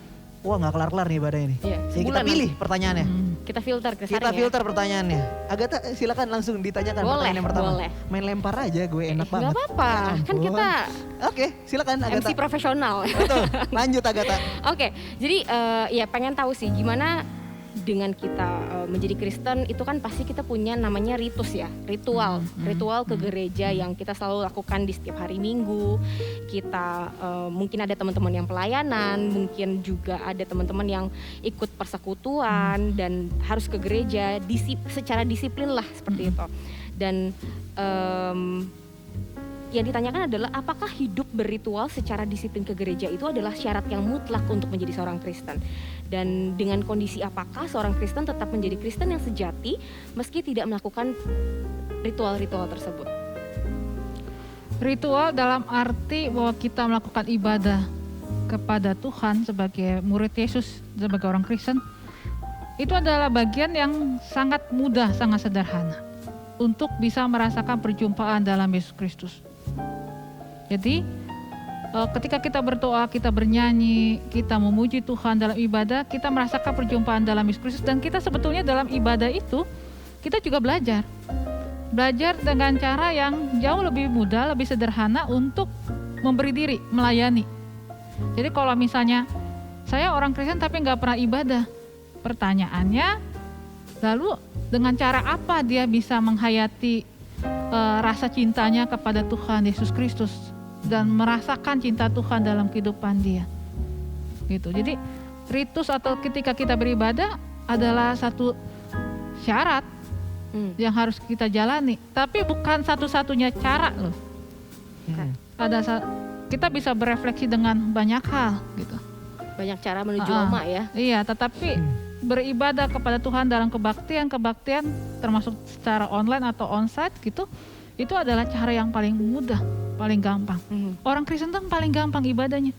S11: wah nggak kelar-kelar nih ibadah ini.
S6: Iya,
S11: Jadi kita pilih pertanyaannya.
S6: Kita filter ke
S11: Kita filter pertanyaannya. Agatha silakan langsung ditanyakan pertanyaan yang pertama.
S6: Boleh.
S11: Main lempar aja, gue enak banget.
S6: Gak apa-apa, kan kita
S11: Oke, silakan Agatha.
S6: MC profesional.
S11: Betul, lanjut Agatha.
S6: Oke, jadi ya pengen tahu sih gimana dengan kita menjadi Kristen itu kan pasti kita punya namanya ritus ya, ritual ke gereja yang kita selalu lakukan di setiap hari Minggu. Kita mungkin ada teman-teman yang pelayanan, mungkin juga ada teman-teman yang ikut persekutuan dan harus ke gereja secara disiplin lah seperti itu. Dan yang ditanyakan adalah apakah hidup berritual secara disiplin ke gereja itu adalah syarat yang mutlak untuk menjadi seorang Kristen. Dan dengan kondisi apakah seorang Kristen tetap menjadi Kristen yang sejati meski tidak melakukan ritual-ritual tersebut.
S8: Ritual dalam arti bahwa kita melakukan ibadah kepada Tuhan sebagai murid Yesus, sebagai orang Kristen, itu adalah bagian yang sangat mudah, sangat sederhana untuk bisa merasakan perjumpaan dalam Yesus Kristus. Jadi ketika kita berdoa, kita bernyanyi, kita memuji Tuhan dalam ibadah, kita merasakan perjumpaan dalam Yesus Kristus. Dan kita sebetulnya dalam ibadah itu, kita juga belajar. Belajar dengan cara yang jauh lebih mudah, lebih sederhana untuk memberi diri, melayani. Jadi kalau misalnya, saya orang Kristen tapi nggak pernah ibadah. Pertanyaannya, lalu dengan cara apa dia bisa menghayati rasa cintanya kepada Tuhan Yesus Kristus dan merasakan cinta Tuhan dalam kehidupan dia. Gitu. Jadi ritus atau ketika kita beribadah adalah satu syarat yang harus kita jalani, tapi bukan satu-satunya cara loh. Kita bisa berefleksi dengan banyak hal gitu.
S6: Banyak cara menuju Roma ya.
S8: Iya, tetapi beribadah kepada Tuhan dalam kebaktian termasuk secara online atau onsite gitu, itu adalah cara yang paling mudah, paling gampang. Orang Kristen tuh paling gampang ibadahnya.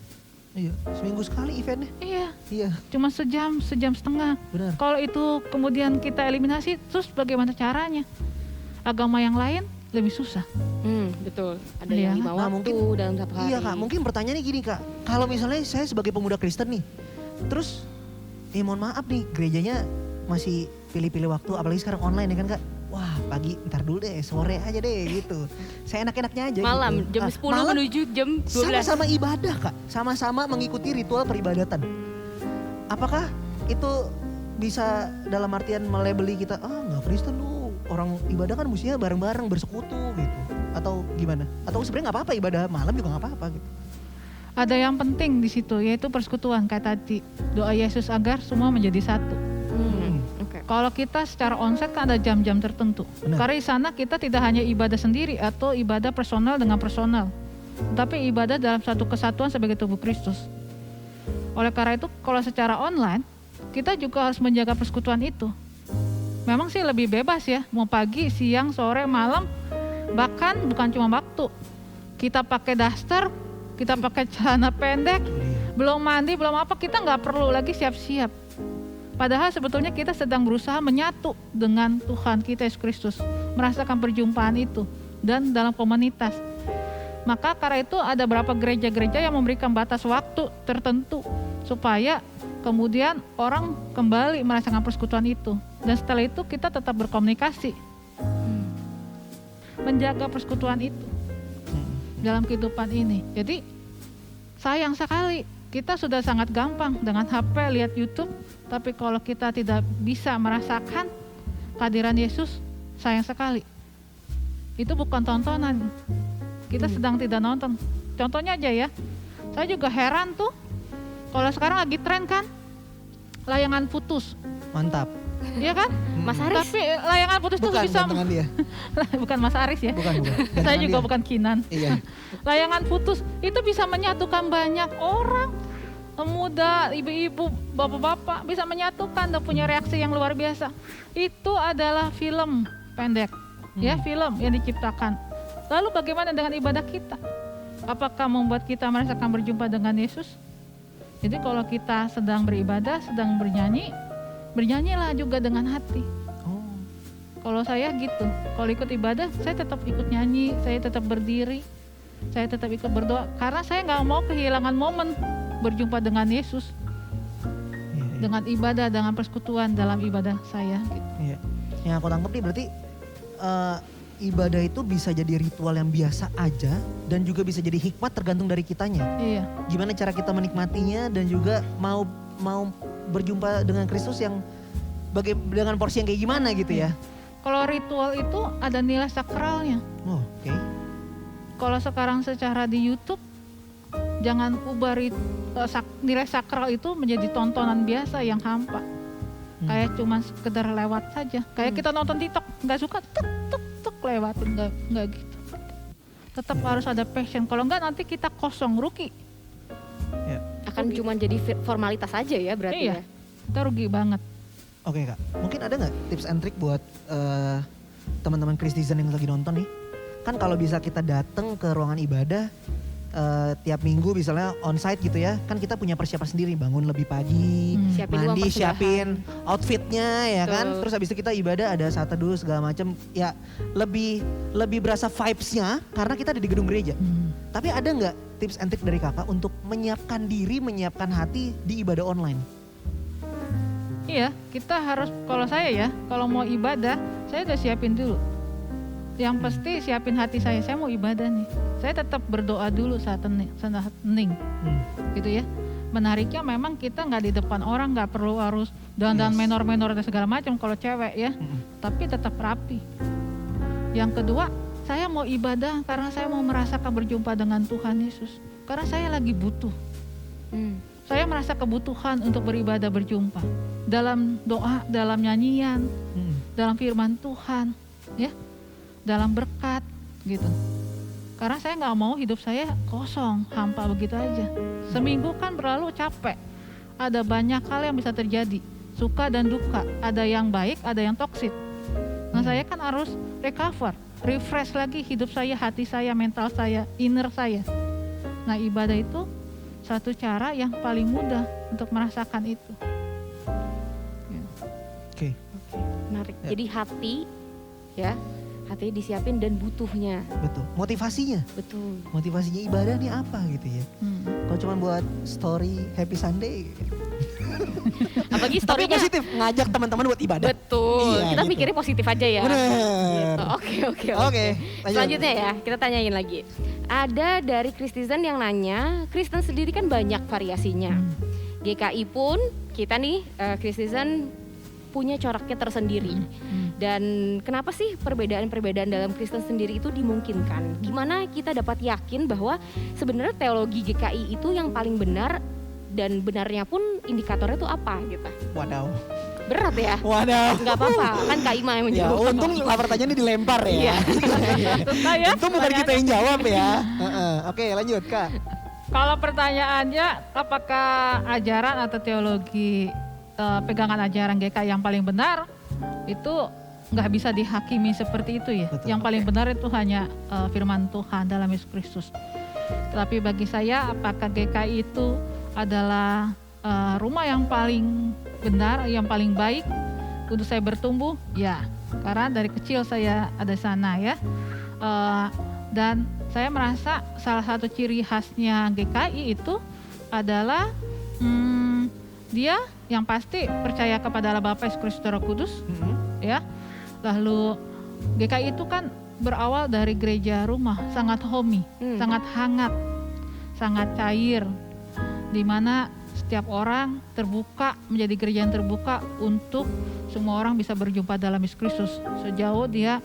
S11: Iya, seminggu sekali eventnya.
S8: Iya,
S11: Iya,
S8: cuma sejam setengah.
S11: benar.
S8: Kalau itu kemudian kita eliminasi, terus bagaimana caranya? Agama yang lain lebih susah.
S6: Betul. Ada
S8: Iya.
S6: yang 5
S11: Nah,
S6: waktu dalam satu hari.
S11: Iya Kak, mungkin pertanyaannya gini Kak. Kalau misalnya saya sebagai pemuda Kristen nih, terus mohon maaf nih gerejanya masih pilih-pilih waktu, apalagi sekarang online ya kan Kak. Wah pagi ntar dulu deh, sore aja deh gitu. Saya enak-enaknya aja
S6: Malam
S11: gitu.
S6: jam
S11: Ah,
S6: 10
S11: malam
S6: menuju jam 12.
S11: sama-sama ibadah Kak, sama-sama mengikuti ritual peribadatan. Apakah itu bisa dalam artian melabeli kita, nggak Kristen lu, orang ibadah kan mestinya bareng-bareng bersekutu gitu. Atau gimana? Atau sebenarnya nggak apa-apa ibadah malam juga nggak apa-apa gitu.
S8: Ada yang penting di situ, yaitu persekutuan. Kayak tadi, doa Yesus agar semua menjadi satu.
S6: Oke.
S8: Kalau kita secara onsite kan ada jam-jam tertentu.
S11: Benar.
S8: Karena di sana kita tidak hanya ibadah sendiri atau ibadah personal dengan personal, tapi ibadah dalam satu kesatuan sebagai tubuh Kristus. Oleh karena itu, kalau secara online, kita juga harus menjaga persekutuan itu. Memang sih lebih bebas ya, mau pagi, siang, sore, malam, bahkan bukan cuma waktu. Kita pakai daster, kita pakai celana pendek, belum mandi, belum apa, kita nggak perlu lagi siap-siap. Padahal sebetulnya kita sedang berusaha menyatu dengan Tuhan kita Yesus Kristus, merasakan perjumpaan itu dan dalam komunitas. Maka karena itu ada beberapa gereja-gereja yang memberikan batas waktu tertentu supaya kemudian orang kembali merasakan persekutuan itu. Dan setelah itu kita tetap berkomunikasi, menjaga persekutuan itu dalam kehidupan ini. Jadi sayang sekali kita sudah sangat gampang dengan HP lihat YouTube, tapi kalau kita tidak bisa merasakan kehadiran Yesus, sayang sekali. Itu bukan tontonan. Kita sedang tidak nonton. Contohnya aja ya, saya juga heran tuh, kalau sekarang lagi tren kan, layangan putus.
S11: Mantap.
S8: Iya kan?
S6: Mas Haris.
S8: Tapi layangan putus tuh
S11: Bukan
S8: bisa,
S11: gantengan dia.
S8: bukan Mas Aris ya.
S11: Bukan.
S8: Saya
S11: Gantengan
S8: juga
S11: dia.
S8: bukan Kinan.
S11: Iya.
S8: Layangan putus itu bisa menyatukan banyak orang, pemuda, ibu-ibu, bapak-bapak, bisa menyatukan dan punya reaksi yang luar biasa. Itu adalah film pendek, ya, film yang diciptakan. Lalu bagaimana dengan ibadah kita? Apakah membuat kita merasakan berjumpa dengan Yesus? Jadi kalau kita sedang beribadah, sedang bernyanyi, bernyanyilah juga dengan hati. Kalau saya gitu, kalau ikut ibadah, saya tetap ikut nyanyi, saya tetap berdiri, saya tetap ikut berdoa. Karena saya nggak mau kehilangan momen berjumpa dengan Yesus. Dengan ibadah, dengan persekutuan dalam ibadah saya. Gitu.
S11: Iya. Yang aku tangkap nih berarti ibadah itu bisa jadi ritual yang biasa aja dan juga bisa jadi hikmat tergantung dari kitanya.
S8: Iya.
S11: Gimana cara kita menikmatinya dan juga mau berjumpa dengan Kristus yang dengan porsi yang kayak gimana gitu ya.
S8: Kalau ritual itu ada nilai sakralnya.
S11: Oh, oke.
S8: Kalau sekarang secara di YouTube, jangan ubah nilai sakral itu menjadi tontonan biasa yang hampa. Kayak cuma sekedar lewat saja. Kayak kita nonton TikTok, nggak suka tuk lewatin, nggak gitu. Tetap harus ada passion. Kalau nggak nanti kita kosong, rugi.
S6: Akan cuma jadi formalitas aja ya berarti
S8: Iya,
S6: ya.
S8: kita rugi banget.
S11: Oke Kak, mungkin ada nggak tips and trick buat teman-teman Kristizen yang lagi nonton nih? Kan kalau bisa kita datang ke ruangan ibadah tiap minggu misalnya onsite gitu ya, kan kita punya persiapan sendiri, bangun lebih pagi,
S6: Siapin uang
S11: mandi,
S6: persembahan.
S11: siapin outfitnya ya kan,
S6: Betul.
S11: terus habis itu kita ibadah ada saat teduh segala macam, ya lebih berasa vibes-nya karena kita ada di gedung gereja. Tapi ada nggak tips and trick dari kakak untuk menyiapkan diri, menyiapkan hati di ibadah online?
S8: Iya, kita harus, kalau saya ya, kalau mau ibadah, saya udah siapin dulu. Yang pasti siapin hati saya mau ibadah nih. Saya tetap berdoa dulu saat hening, gitu ya. Menariknya memang kita nggak di depan orang, nggak perlu harus dandan menor-menor dan segala macam kalau cewek ya. Tapi tetap rapi. Yang kedua, saya mau ibadah karena saya mau merasakan berjumpa dengan Tuhan Yesus. Karena saya lagi butuh. Saya merasa kebutuhan untuk beribadah berjumpa. Dalam doa, dalam nyanyian, dalam firman Tuhan, ya, dalam berkat, gitu. Karena saya nggak mau hidup saya kosong, hampa begitu aja. Seminggu kan berlalu capek. Ada banyak hal yang bisa terjadi, suka dan duka. Ada yang baik, ada yang toksik. Nah saya kan harus recover, refresh lagi hidup saya, hati saya, mental saya, inner saya. Nah ibadah itu satu cara yang paling mudah untuk merasakan itu.
S11: Oke.
S6: Menarik.
S11: Ya.
S6: Jadi hati ya, hatinya disiapin dan butuhnya.
S11: Betul. Motivasinya.
S6: Betul.
S11: Motivasinya ibadah nih apa gitu ya. Kalau cuma buat story happy Sunday.
S6: Apalagi
S11: Tapi
S6: story-nya
S11: positif, ngajak teman-teman buat ibadah.
S6: betul.
S11: Iya,
S6: Kita
S11: gitu.
S6: mikirnya positif aja ya.
S11: Bener.
S6: Gitu. Oke.
S11: Oke, lanjut.
S6: Selanjutnya ya, kita tanyain lagi. Ada dari Kristisen yang nanya, Kristen sendiri kan banyak variasinya. GKI pun kita nih Kristisen punya coraknya tersendiri. Dan kenapa sih perbedaan-perbedaan dalam Kristen sendiri itu dimungkinkan? Gimana kita dapat yakin bahwa sebenarnya teologi GKI itu yang paling benar dan benarnya pun indikatornya itu apa gitu?
S11: Wadaw.
S6: Berat ya?
S11: Wadaw.
S6: Nggak apa-apa, kan Kak Ima yang
S11: Ya
S6: menjawab.
S11: untung lah pertanyaannya dilempar ya.
S6: Iya. Susah ya.
S11: Untung bukan kita yang jawab ya. Oke, lanjut Kak.
S8: Kalau pertanyaannya apakah ajaran atau teologi pegangan ajaran GKI yang paling benar, itu nggak bisa dihakimi seperti itu ya.
S11: Betul.
S8: Yang paling benar itu hanya firman Tuhan dalam Yesus Kristus. Tetapi bagi saya apakah GKI itu adalah rumah yang paling benar, yang paling baik untuk saya bertumbuh? Ya, karena dari kecil saya ada di sana ya. Dan saya merasa salah satu ciri khasnya GKI itu adalah dia yang pasti percaya kepada Allah Bapa, Yesus Kristus, Roh Kudus, ya. Lalu GKI itu kan berawal dari gereja rumah, sangat homey, sangat hangat, sangat cair, di mana setiap orang terbuka, menjadi gereja yang terbuka untuk semua orang bisa berjumpa dalam Yesus Kristus sejauh dia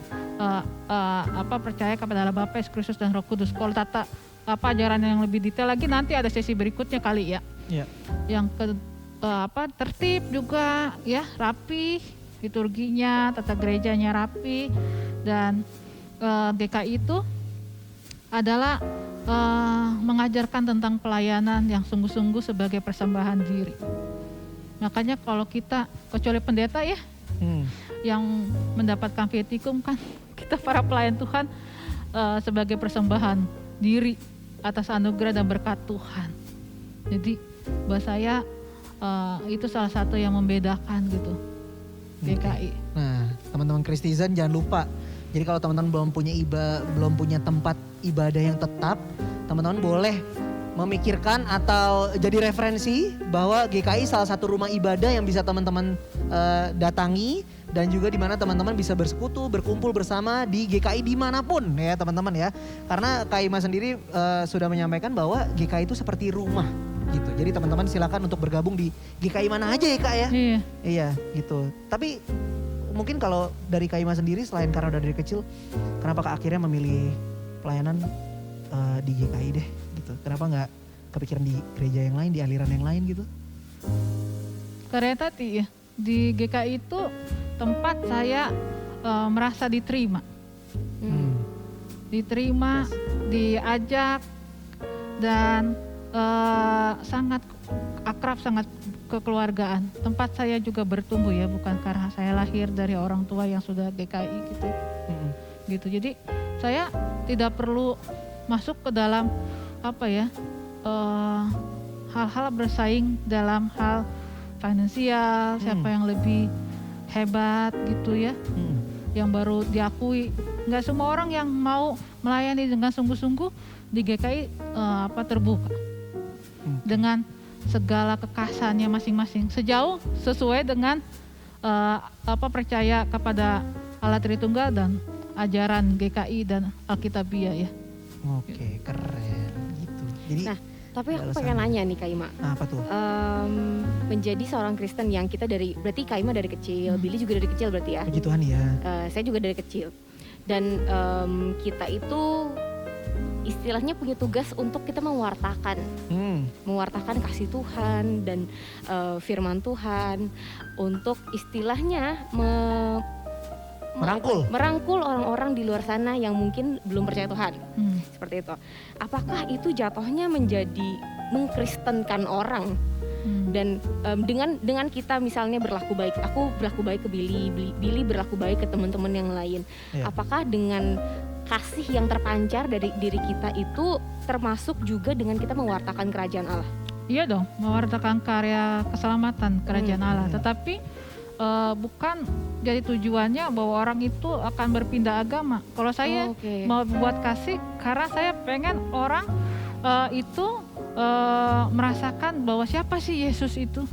S8: percaya kepada Allah Bapa, Yesus Kristus dan Roh Kudus. Kalau tata ajaran yang lebih detail lagi nanti ada sesi berikutnya kali ya. Yang tertib juga ya, rapi, liturginya, tata gerejanya rapi, dan GKI itu adalah mengajarkan tentang pelayanan yang sungguh-sungguh sebagai persembahan diri. Makanya kalau kita, kecuali pendeta ya, yang mendapatkan vietikum kan, kita para pelayan Tuhan sebagai persembahan diri atas anugerah dan berkat Tuhan. Jadi buat saya itu salah satu yang membedakan gitu GKI.
S11: Nah, teman-teman Kristisen jangan lupa. Jadi kalau teman-teman belum punya tempat ibadah yang tetap, teman-teman boleh memikirkan atau jadi referensi bahwa GKI salah satu rumah ibadah yang bisa teman-teman datangi, dan juga di mana teman-teman bisa bersekutu, berkumpul bersama di GKI dimanapun ya teman-teman ya. Karena Kak Ima sendiri sudah menyampaikan bahwa GKI itu seperti rumah gitu. Jadi teman-teman silakan untuk bergabung di GKI mana aja ya Kak ya. Iya gitu. Tapi mungkin kalau dari Kak Ima sendiri, selain karena udah dari kecil, kenapa Kak akhirnya memilih pelayanan di GKI deh gitu? Kenapa nggak kepikiran di gereja yang lain, di aliran yang lain gitu?
S8: Karena tadi ya, di GKI itu tempat saya merasa diterima. Diterima, diajak, dan sangat akrab, sangat kekeluargaan. Tempat saya juga bertumbuh ya, bukan karena saya lahir dari orang tua yang sudah GKI gitu. Gitu. Jadi saya tidak perlu masuk ke dalam hal-hal bersaing dalam hal finansial, siapa yang lebih hebat gitu ya, yang baru diakui. Nggak semua orang yang mau melayani dengan sungguh-sungguh di GKI terbuka dengan segala kekhasannya masing-masing, sejauh sesuai dengan percaya kepada Allah Tritunggal dan ajaran GKI dan Alkitabiah ya.
S11: Oke, keren gitu. Jadi
S6: tapi aku pengen nanya nih Kak Ima.
S11: Apa tuh?
S6: Menjadi seorang Kristen yang kita berarti Kak Ima dari kecil, Billy juga dari kecil berarti ya?
S11: Puji Tuhan ya.
S6: Saya juga dari kecil. Dan kita itu istilahnya punya tugas untuk kita mewartakan. Mewartakan kasih Tuhan dan firman Tuhan untuk istilahnya merangkul orang-orang di luar sana yang mungkin belum percaya Tuhan. Seperti itu. Apakah itu jatuhnya menjadi mengkristenkan orang? Dan dengan kita misalnya berlaku baik, aku berlaku baik ke Billy berlaku baik ke teman-teman yang lain. Apakah dengan kasih yang terpancar dari diri kita itu termasuk juga dengan kita mewartakan kerajaan Allah.
S8: Iya dong, mewartakan karya keselamatan kerajaan Allah. Tetapi bukan jadi tujuannya bahwa orang itu akan berpindah agama. Kalau saya mau buat kasih karena saya pengen orang itu merasakan bahwa siapa sih Yesus itu.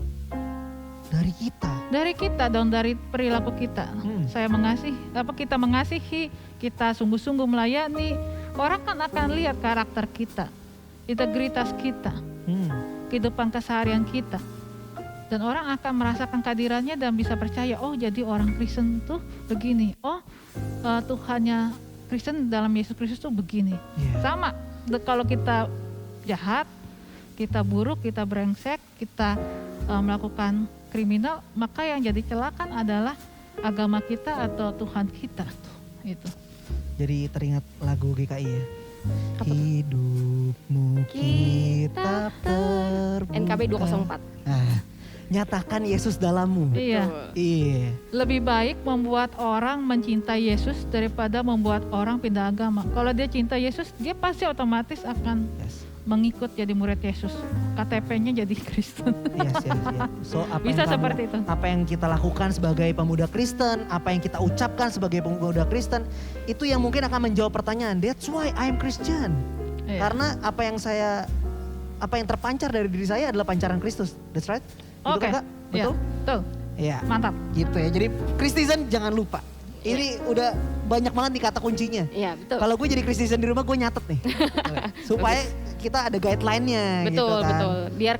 S8: Dari kita dong, dari perilaku kita. Saya kita mengasihi, kita sungguh-sungguh melayani. Orang kan akan lihat karakter kita, integritas kita, kehidupan keseharian kita. Dan orang akan merasakan kehadirannya dan bisa percaya, oh jadi orang Kristen tuh begini. Oh Tuhannya Kristen dalam Yesus Kristus tuh begini. Sama kalau kita jahat, kita buruk, kita brengsek, kita melakukan kriminal, maka yang jadi celakan adalah agama kita atau Tuhan kita. Itu.
S11: Jadi teringat lagu GKI ya. Hidupmu kita terbuka.
S6: NKB 204.
S11: Nah, nyatakan Yesus dalammu.
S8: Iya.
S11: Iya.
S8: Lebih baik membuat orang mencintai Yesus daripada membuat orang pindah agama. Kalau dia cinta Yesus, dia pasti otomatis akan mengikut jadi murid Yesus. KTP-nya jadi Kristen.
S11: Yes. So,
S8: bisa seperti itu.
S11: Apa yang kita lakukan sebagai pemuda Kristen, apa yang kita ucapkan sebagai pemuda Kristen, itu yang mungkin akan menjawab pertanyaan. That's why I'm Christian. Karena apa yang terpancar dari diri saya adalah pancaran Kristus. That's right.
S8: Oke.
S11: Betul?
S8: Betul.
S11: Iya.
S8: Mantap.
S11: Gitu ya. Jadi Kristen jangan lupa. Ini udah banyak banget nih kata kuncinya.
S6: Iya, betul.
S11: Kalau gue jadi Kristen di rumah, gue nyatet nih. Supaya kita ada guideline-nya.
S6: Betul,
S11: gitu kan.
S6: betul. Biar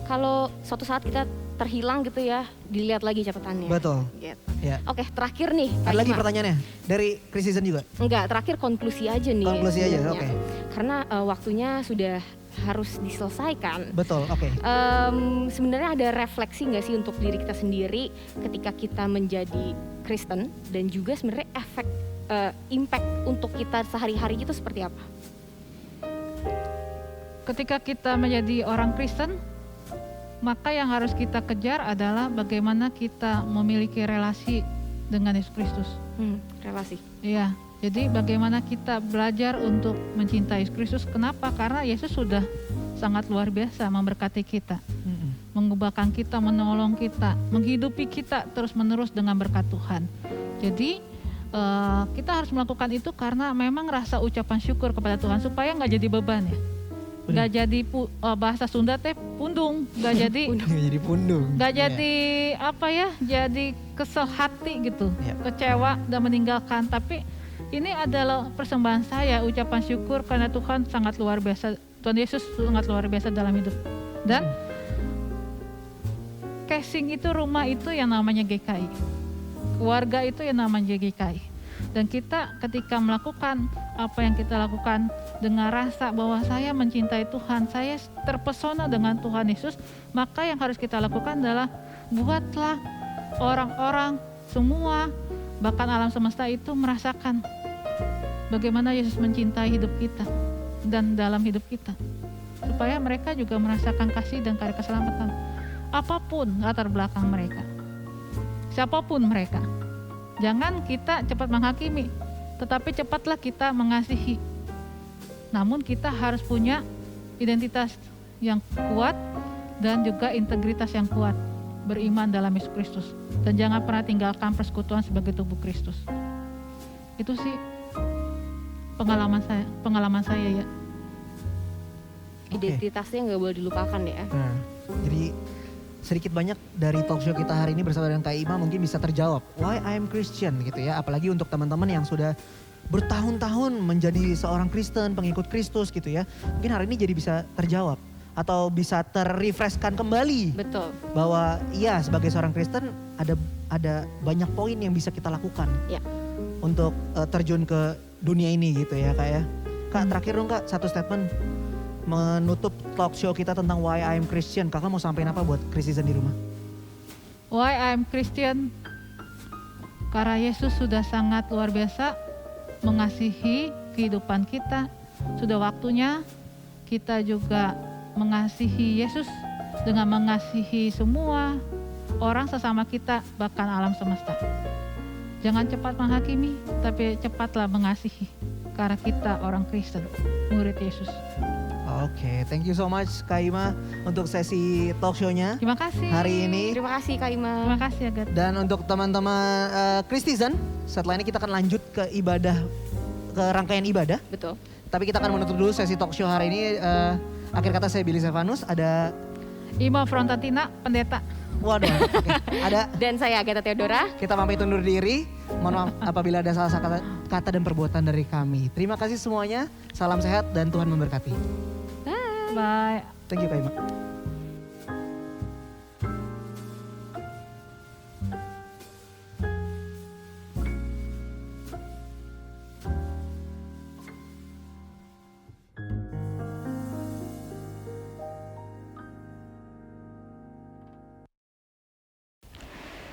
S6: kalau suatu saat kita terhilang gitu ya, dilihat lagi catatannya.
S11: Betul.
S6: Gitu.
S11: Ya.
S6: Oke, terakhir nih.
S11: Ada lagi pertanyaannya? Dari Kristen juga?
S6: Enggak, terakhir konklusi aja nih.
S11: Konklusi aja,
S6: sebenarnya.
S11: oke.
S6: Karena waktunya sudah harus diselesaikan.
S11: Betul, oke.
S6: Sebenarnya ada refleksi nggak sih untuk diri kita sendiri ketika kita menjadi Kristen, dan juga sebenarnya efek impact untuk kita sehari-hari itu seperti apa?
S8: Ketika kita menjadi orang Kristen, maka yang harus kita kejar adalah bagaimana kita memiliki relasi dengan Yesus Kristus.
S6: Relasi.
S8: Iya. Jadi bagaimana kita belajar untuk mencintai Yesus Kristus. Kenapa? Karena Yesus sudah sangat luar biasa memberkati kita. Mengubahkan kita, menolong kita, menghidupi kita terus-menerus dengan berkat Tuhan. Jadi kita harus melakukan itu karena memang rasa ucapan syukur kepada Tuhan supaya nggak jadi beban ya. Nggak jadi bahasa Sunda teh pundung, nggak jadi nggak jadi apa ya, jadi kesel hati gitu, kecewa dan meninggalkan. Tapi ini adalah persembahan saya, ucapan syukur karena Tuhan sangat luar biasa, Tuhan Yesus sangat luar biasa dalam hidup. Dan casing itu, rumah itu yang namanya GKI, keluarga itu yang namanya GKI. Dan kita ketika melakukan apa yang kita lakukan dengan rasa bahwa saya mencintai Tuhan, saya terpesona dengan Tuhan Yesus, maka yang harus kita lakukan adalah buatlah orang-orang semua, bahkan alam semesta itu merasakan bagaimana Yesus mencintai hidup kita dan dalam hidup kita. Supaya mereka juga merasakan kasih dan karya keselamatan. Apapun latar belakang mereka, siapapun mereka. Jangan kita cepat menghakimi, tetapi cepatlah kita mengasihi. Namun kita harus punya identitas yang kuat dan juga integritas yang kuat, beriman dalam Yesus Kristus. Dan jangan pernah tinggalkan persekutuan sebagai tubuh Kristus. Itu sih pengalaman saya ya.
S6: Identitasnya nggak boleh dilupakan ya.
S11: Nah, jadi sedikit banyak dari talk show kita hari ini bersama dengan Kak Ima mungkin bisa terjawab. Why I'm Christian gitu ya. Apalagi untuk teman-teman yang sudah bertahun-tahun menjadi seorang Kristen, pengikut Kristus gitu ya. Mungkin hari ini jadi bisa terjawab. Atau bisa terrefreshkan kembali.
S6: Betul.
S11: Bahwa iya sebagai seorang Kristen ada banyak poin yang bisa kita lakukan.
S6: Ya.
S11: Untuk terjun ke dunia ini gitu ya Kak ya. Kak terakhir dong Kak, satu statement menutup talk show kita tentang Why I'm Christian. Kakak mau sampaikan apa buat Kristen di rumah?
S8: Why I'm Christian? Karena Yesus sudah sangat luar biasa mengasihi kehidupan kita. Sudah waktunya kita juga mengasihi Yesus dengan mengasihi semua orang sesama kita, bahkan alam semesta. Jangan cepat menghakimi, tapi cepatlah mengasihi. karena kita orang Kristen, murid Yesus.
S11: Oke, thank you so much Kak Ima untuk sesi talk show-nya
S8: Terima kasih.
S11: hari ini.
S6: Terima kasih Kak Ima.
S8: Terima kasih Agat.
S11: Dan untuk teman-teman Christizen, setelah ini kita akan lanjut ke rangkaian ibadah.
S6: Betul.
S11: Tapi kita akan menutup dulu sesi talk show hari ini. Akhir kata saya Billy Stefanus, ada
S8: Ima Frontatina, pendeta.
S11: waduh, oke. Ada
S6: Dan saya Agatha Theodora.
S11: kita pamit undur diri. Mohon maaf apabila ada salah kata dan perbuatan dari kami. Terima kasih semuanya. Salam sehat dan Tuhan memberkati.
S8: Bye.
S11: Thank you Kak Ima.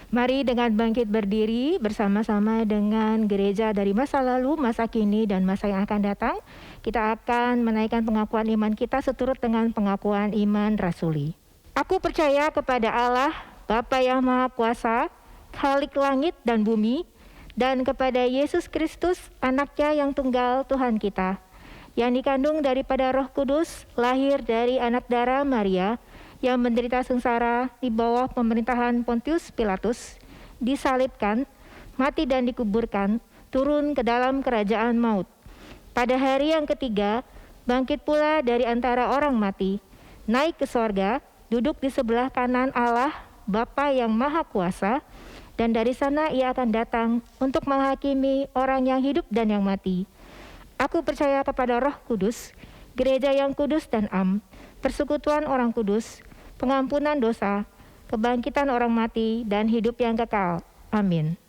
S12: Mari dengan bangkit berdiri bersama-sama dengan gereja dari masa lalu, masa kini, dan masa yang akan datang. Kita akan menaikkan pengakuan iman kita seturut dengan pengakuan iman rasuli. Aku percaya kepada Allah, Bapa yang Maha Kuasa, Khalik langit dan bumi, dan kepada Yesus Kristus, Anaknya yang tunggal Tuhan kita, yang dikandung daripada Roh Kudus, lahir dari anak darah Maria, yang menderita sengsara di bawah pemerintahan Pontius Pilatus, disalibkan, mati dan dikuburkan, turun ke dalam kerajaan maut. Pada hari yang ketiga, bangkit pula dari antara orang mati, naik ke sorga, duduk di sebelah kanan Allah, Bapa yang Maha Kuasa, dan dari sana ia akan datang untuk menghakimi orang yang hidup dan yang mati. Aku percaya kepada Roh Kudus, gereja yang kudus dan am, persekutuan orang kudus, pengampunan dosa, kebangkitan orang mati, dan hidup yang kekal. Amin.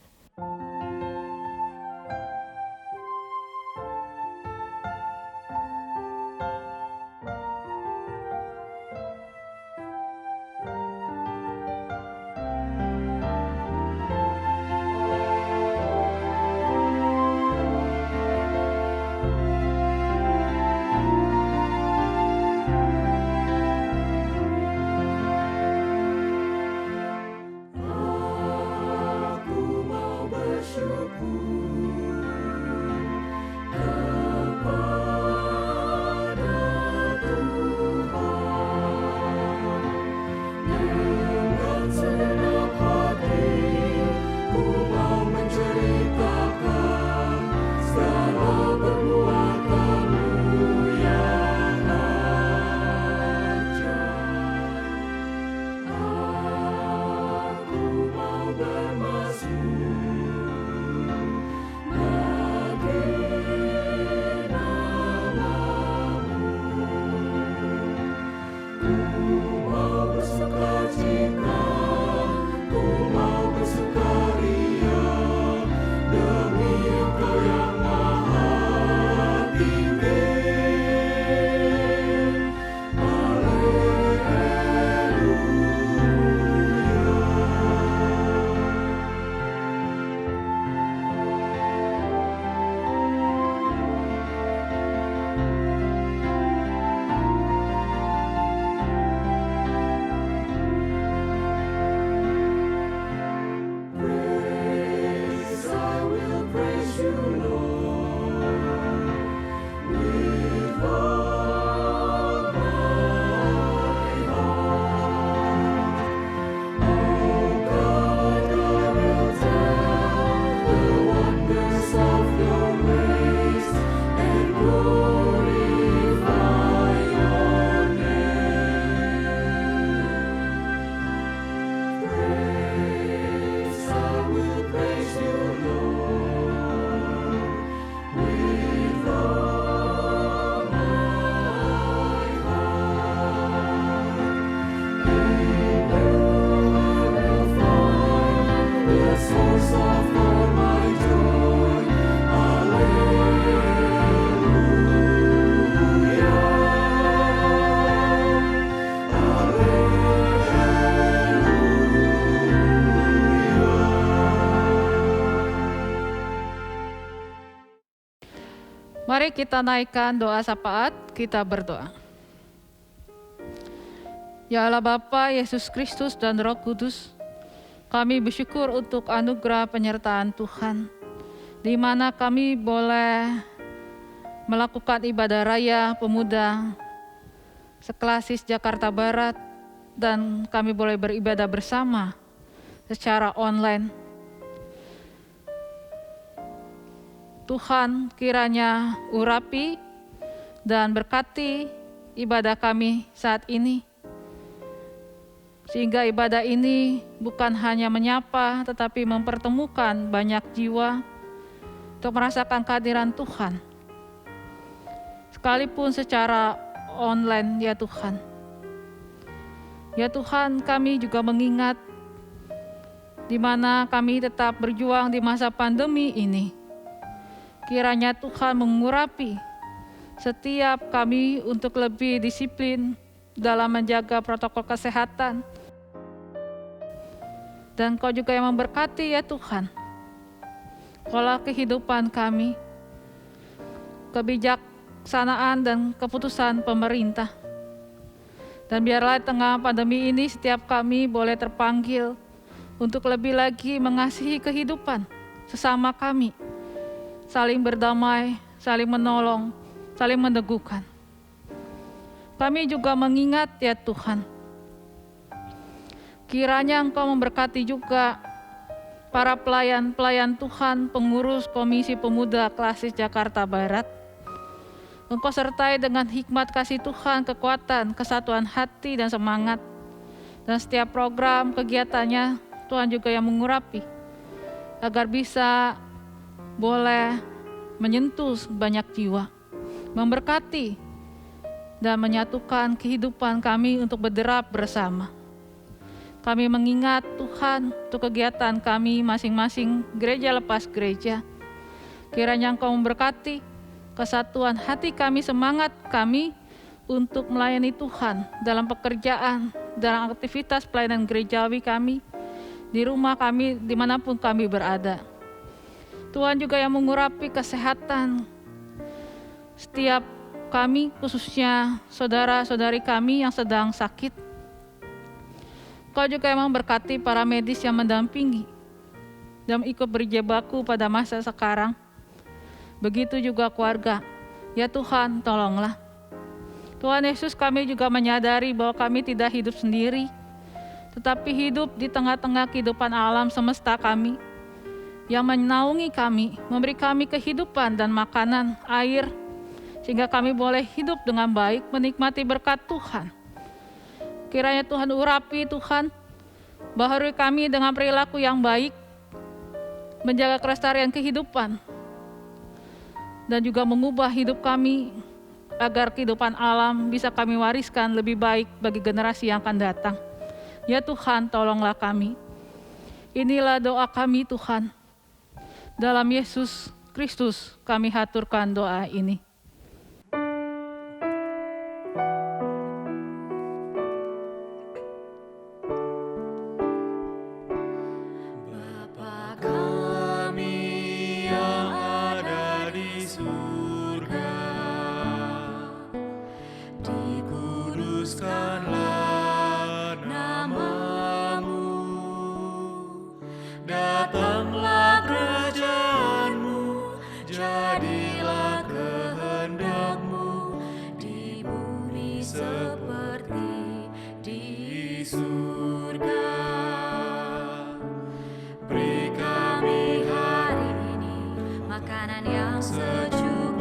S8: Mari kita naikkan doa syafaat, kita berdoa. Ya Allah Bapa, Yesus Kristus dan Roh Kudus, kami bersyukur untuk anugerah penyertaan Tuhan, di mana kami boleh melakukan ibadah raya pemuda seklasis Jakarta Barat dan kami boleh beribadah bersama secara online. Tuhan kiranya urapi dan berkati ibadah kami saat ini. Sehingga ibadah ini bukan hanya menyapa tetapi mempertemukan banyak jiwa untuk merasakan kehadiran Tuhan. Sekalipun secara online ya Tuhan. Ya Tuhan, kami juga mengingat di mana kami tetap berjuang di masa pandemi ini. Kiranya Tuhan mengurapi setiap kami untuk lebih disiplin dalam menjaga protokol kesehatan. Dan Kau juga yang memberkati ya Tuhan. Pola kehidupan kami, kebijaksanaan dan keputusan pemerintah. Dan biarlah di tengah pandemi ini setiap kami boleh terpanggil untuk lebih lagi mengasihi kehidupan sesama kami. Saling berdamai, saling menolong, saling meneguhkan. Kami juga mengingat ya Tuhan, kiranya Engkau memberkati juga para pelayan-pelayan Tuhan, pengurus Komisi Pemuda Klasis Jakarta Barat. Engkau sertai dengan hikmat kasih Tuhan, kekuatan, kesatuan hati dan semangat. Dan setiap program kegiatannya Tuhan juga yang mengurapi, agar bisa boleh menyentuh banyak jiwa, memberkati dan menyatukan kehidupan kami untuk berderap bersama. Kami mengingat Tuhan untuk kegiatan kami masing-masing gereja lepas gereja. Kiranya Engkau memberkati kesatuan hati kami, semangat kami untuk melayani Tuhan dalam pekerjaan, dalam aktivitas pelayanan gerejawi kami, di rumah kami, dimanapun kami berada. Tuhan juga yang mengurapi kesehatan setiap kami, khususnya saudara-saudari kami yang sedang sakit. Kau juga yang memberkati para medis yang mendampingi dan ikut berjibaku pada masa sekarang. Begitu juga keluarga. Ya Tuhan, tolonglah. Tuhan Yesus, kami juga menyadari bahwa kami tidak hidup sendiri, tetapi hidup di tengah-tengah kehidupan alam semesta kami, yang menaungi kami, memberi kami kehidupan dan makanan, air, sehingga kami boleh hidup dengan baik, menikmati berkat Tuhan. Kiranya Tuhan urapi Tuhan, baharui kami dengan perilaku yang baik, menjaga kelestarian kehidupan, dan juga mengubah hidup kami agar kehidupan alam bisa kami wariskan lebih baik bagi generasi yang akan datang. Ya Tuhan, tolonglah kami. Inilah doa kami Tuhan. Dalam Yesus Kristus kami haturkan doa ini.
S10: Datanglah kerajaanmu, jadilah kehendak-Mu di bumi seperti di surga. Beri kami hari ini makanan yang secukupnya,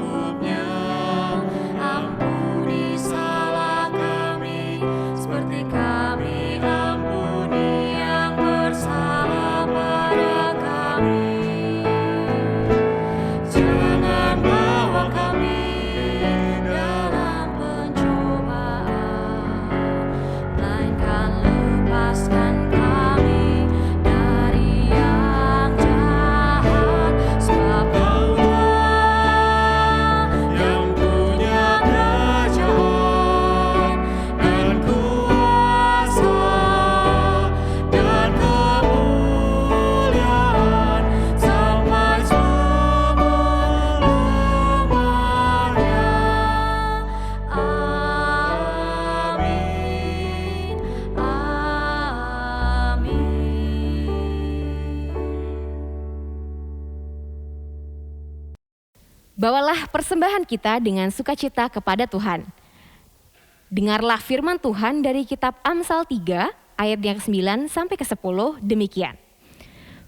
S6: persembahan kita dengan sukacita kepada Tuhan. Dengarlah firman Tuhan dari kitab Amsal 3 ayat yang ke-9 sampai ke-10 demikian.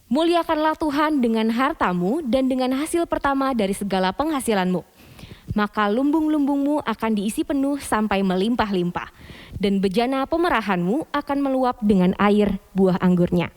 S6: Muliakanlah Tuhan dengan hartamu dan dengan hasil pertama dari segala penghasilanmu. Maka lumbung-lumbungmu akan diisi penuh sampai melimpah-limpah. Dan bejana pemerahanmu akan meluap dengan air buah anggurnya.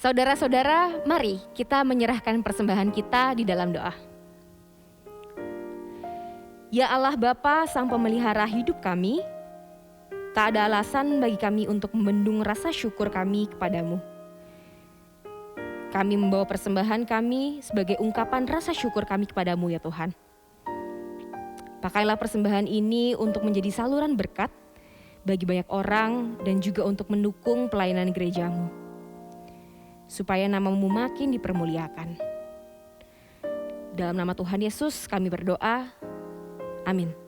S6: Saudara-saudara, mari kita menyerahkan persembahan kita di dalam doa. Ya Allah Bapa, Sang Pemelihara hidup kami, tak ada alasan bagi kami untuk membendung rasa syukur kami kepadamu. Kami membawa persembahan kami sebagai ungkapan rasa syukur kami kepadamu ya Tuhan. Pakailah persembahan ini untuk menjadi saluran berkat bagi banyak orang dan juga untuk mendukung pelayanan gerejamu. Supaya namamu makin dipermuliakan. Dalam nama Tuhan Yesus kami berdoa. Amin.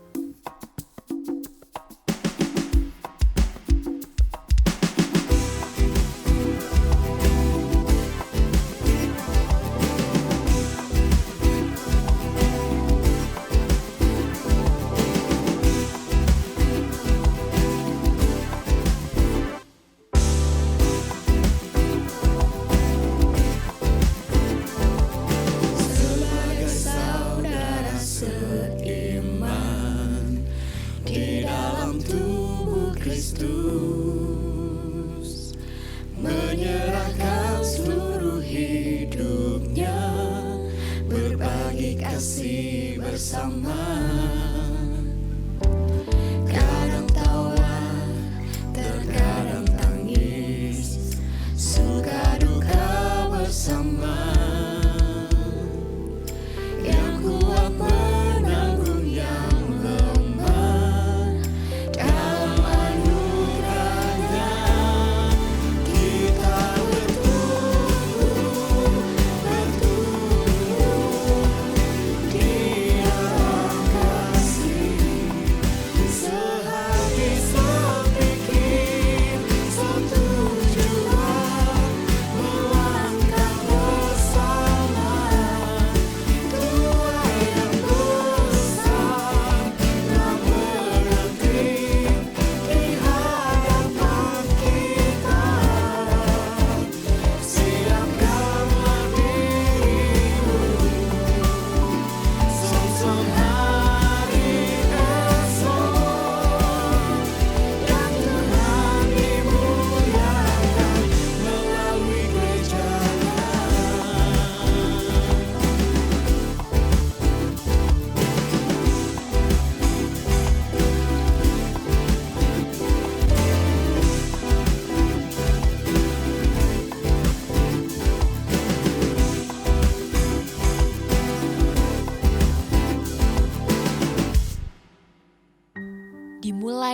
S10: Dia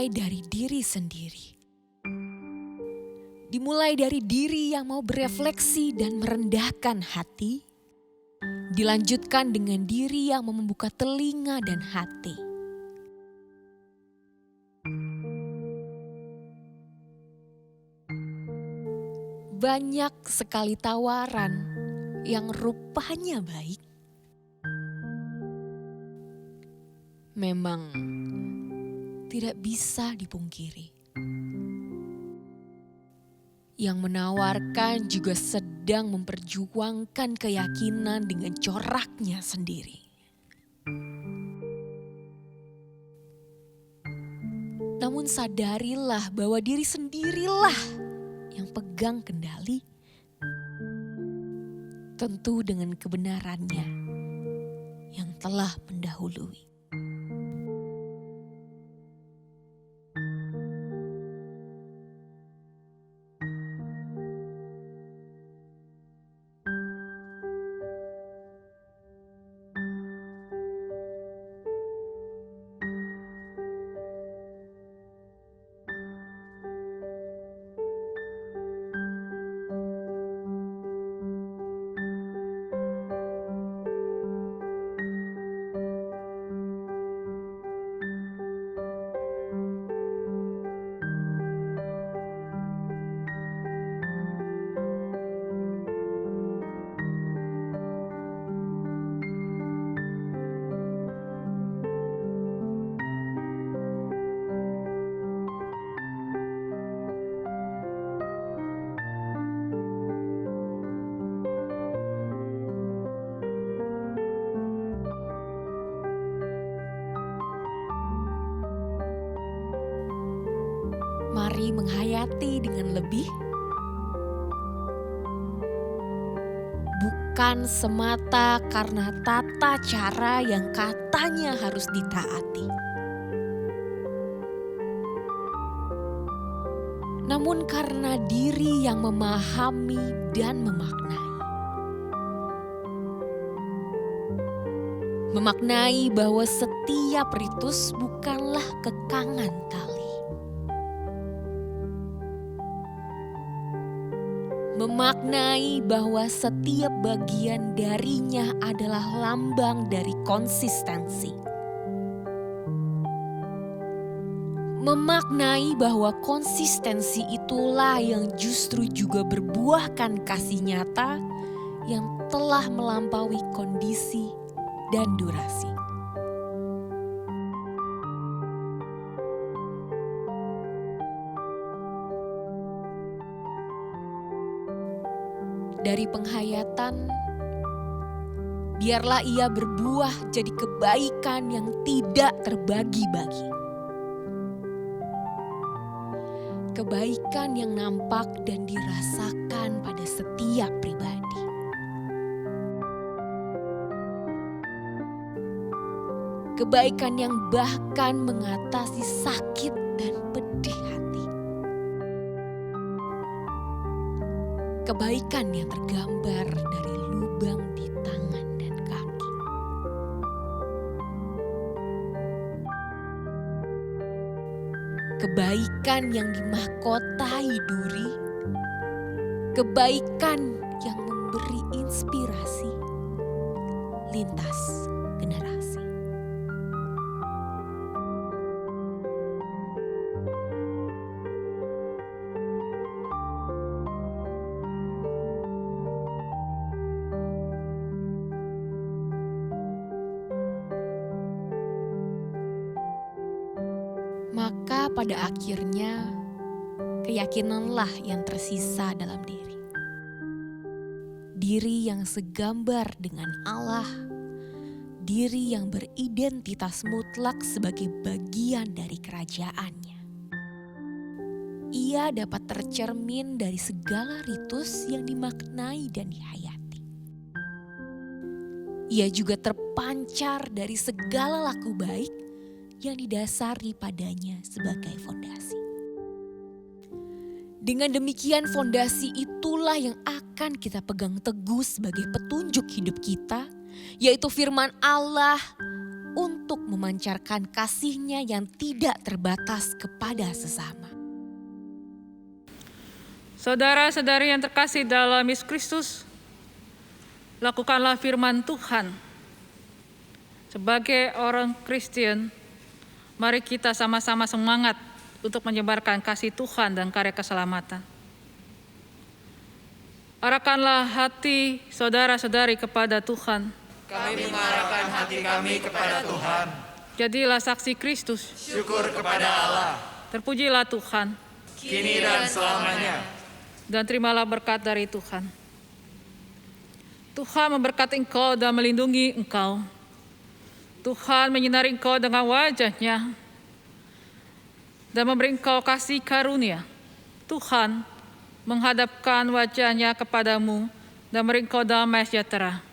S13: dimulai dari diri sendiri. Dimulai dari diri yang mau berefleksi dan merendahkan hati. Dilanjutkan dengan diri yang mau membuka telinga dan hati. Banyak sekali tawaran yang rupanya baik. Memang tidak bisa dipungkiri. Yang menawarkan juga sedang memperjuangkan keyakinan dengan coraknya sendiri. Namun sadarilah bahwa diri sendirilah yang pegang kendali. Tentu dengan kebenarannya yang telah mendahului. Mari menghayati dengan lebih, bukan semata karena tata cara yang katanya harus ditaati. Namun karena diri yang memahami dan memaknai. Memaknai bahwa setiap ritus bukanlah kekangan tali. Memaknai bahwa setiap bagian darinya adalah lambang dari konsistensi. Memaknai bahwa konsistensi itulah yang justru juga berbuahkan kasih nyata yang telah melampaui kondisi dan durasi. Dari penghayatan, biarlah ia berbuah jadi kebaikan yang tidak terbagi-bagi. Kebaikan yang nampak dan dirasakan pada setiap pribadi. Kebaikan yang bahkan mengatasi sakit dan pedih hati. Kebaikan yang tergambar dari lubang di tangan dan kaki. Kebaikan yang dimahkotai duri. Kebaikan yang memberi inspirasi lintas generasi. Maka pada akhirnya keyakinanlah yang tersisa dalam diri. Diri yang segambar dengan Allah, diri yang beridentitas mutlak sebagai bagian dari kerajaannya. Ia dapat tercermin dari segala ritus yang dimaknai dan dihayati. Ia juga terpancar dari segala laku baik yang didasari padanya sebagai fondasi. Dengan demikian fondasi itulah yang akan kita pegang teguh sebagai petunjuk hidup kita, yaitu firman Allah untuk memancarkan kasih-Nya yang tidak terbatas kepada sesama.
S8: Saudara-saudari yang terkasih dalam Yesus Kristus, lakukanlah firman Tuhan. Sebagai orang Kristen, mari kita sama-sama semangat untuk menyebarkan kasih Tuhan dan karya keselamatan. Arahkanlah hati saudara-saudari kepada Tuhan.
S1: Kami mengarahkan hati kami kepada Tuhan.
S8: Jadilah saksi Kristus.
S1: Syukur kepada Allah.
S8: Terpujilah Tuhan.
S1: Kini dan selamanya.
S8: Dan terimalah berkat dari Tuhan. Tuhan memberkati engkau dan melindungi engkau. Tuhan menyinari engkau dengan wajah-Nya dan memberi engkau kasih karunia. Tuhan menghadapkan wajah-Nya kepadamu dan memberi engkau damai sejahtera.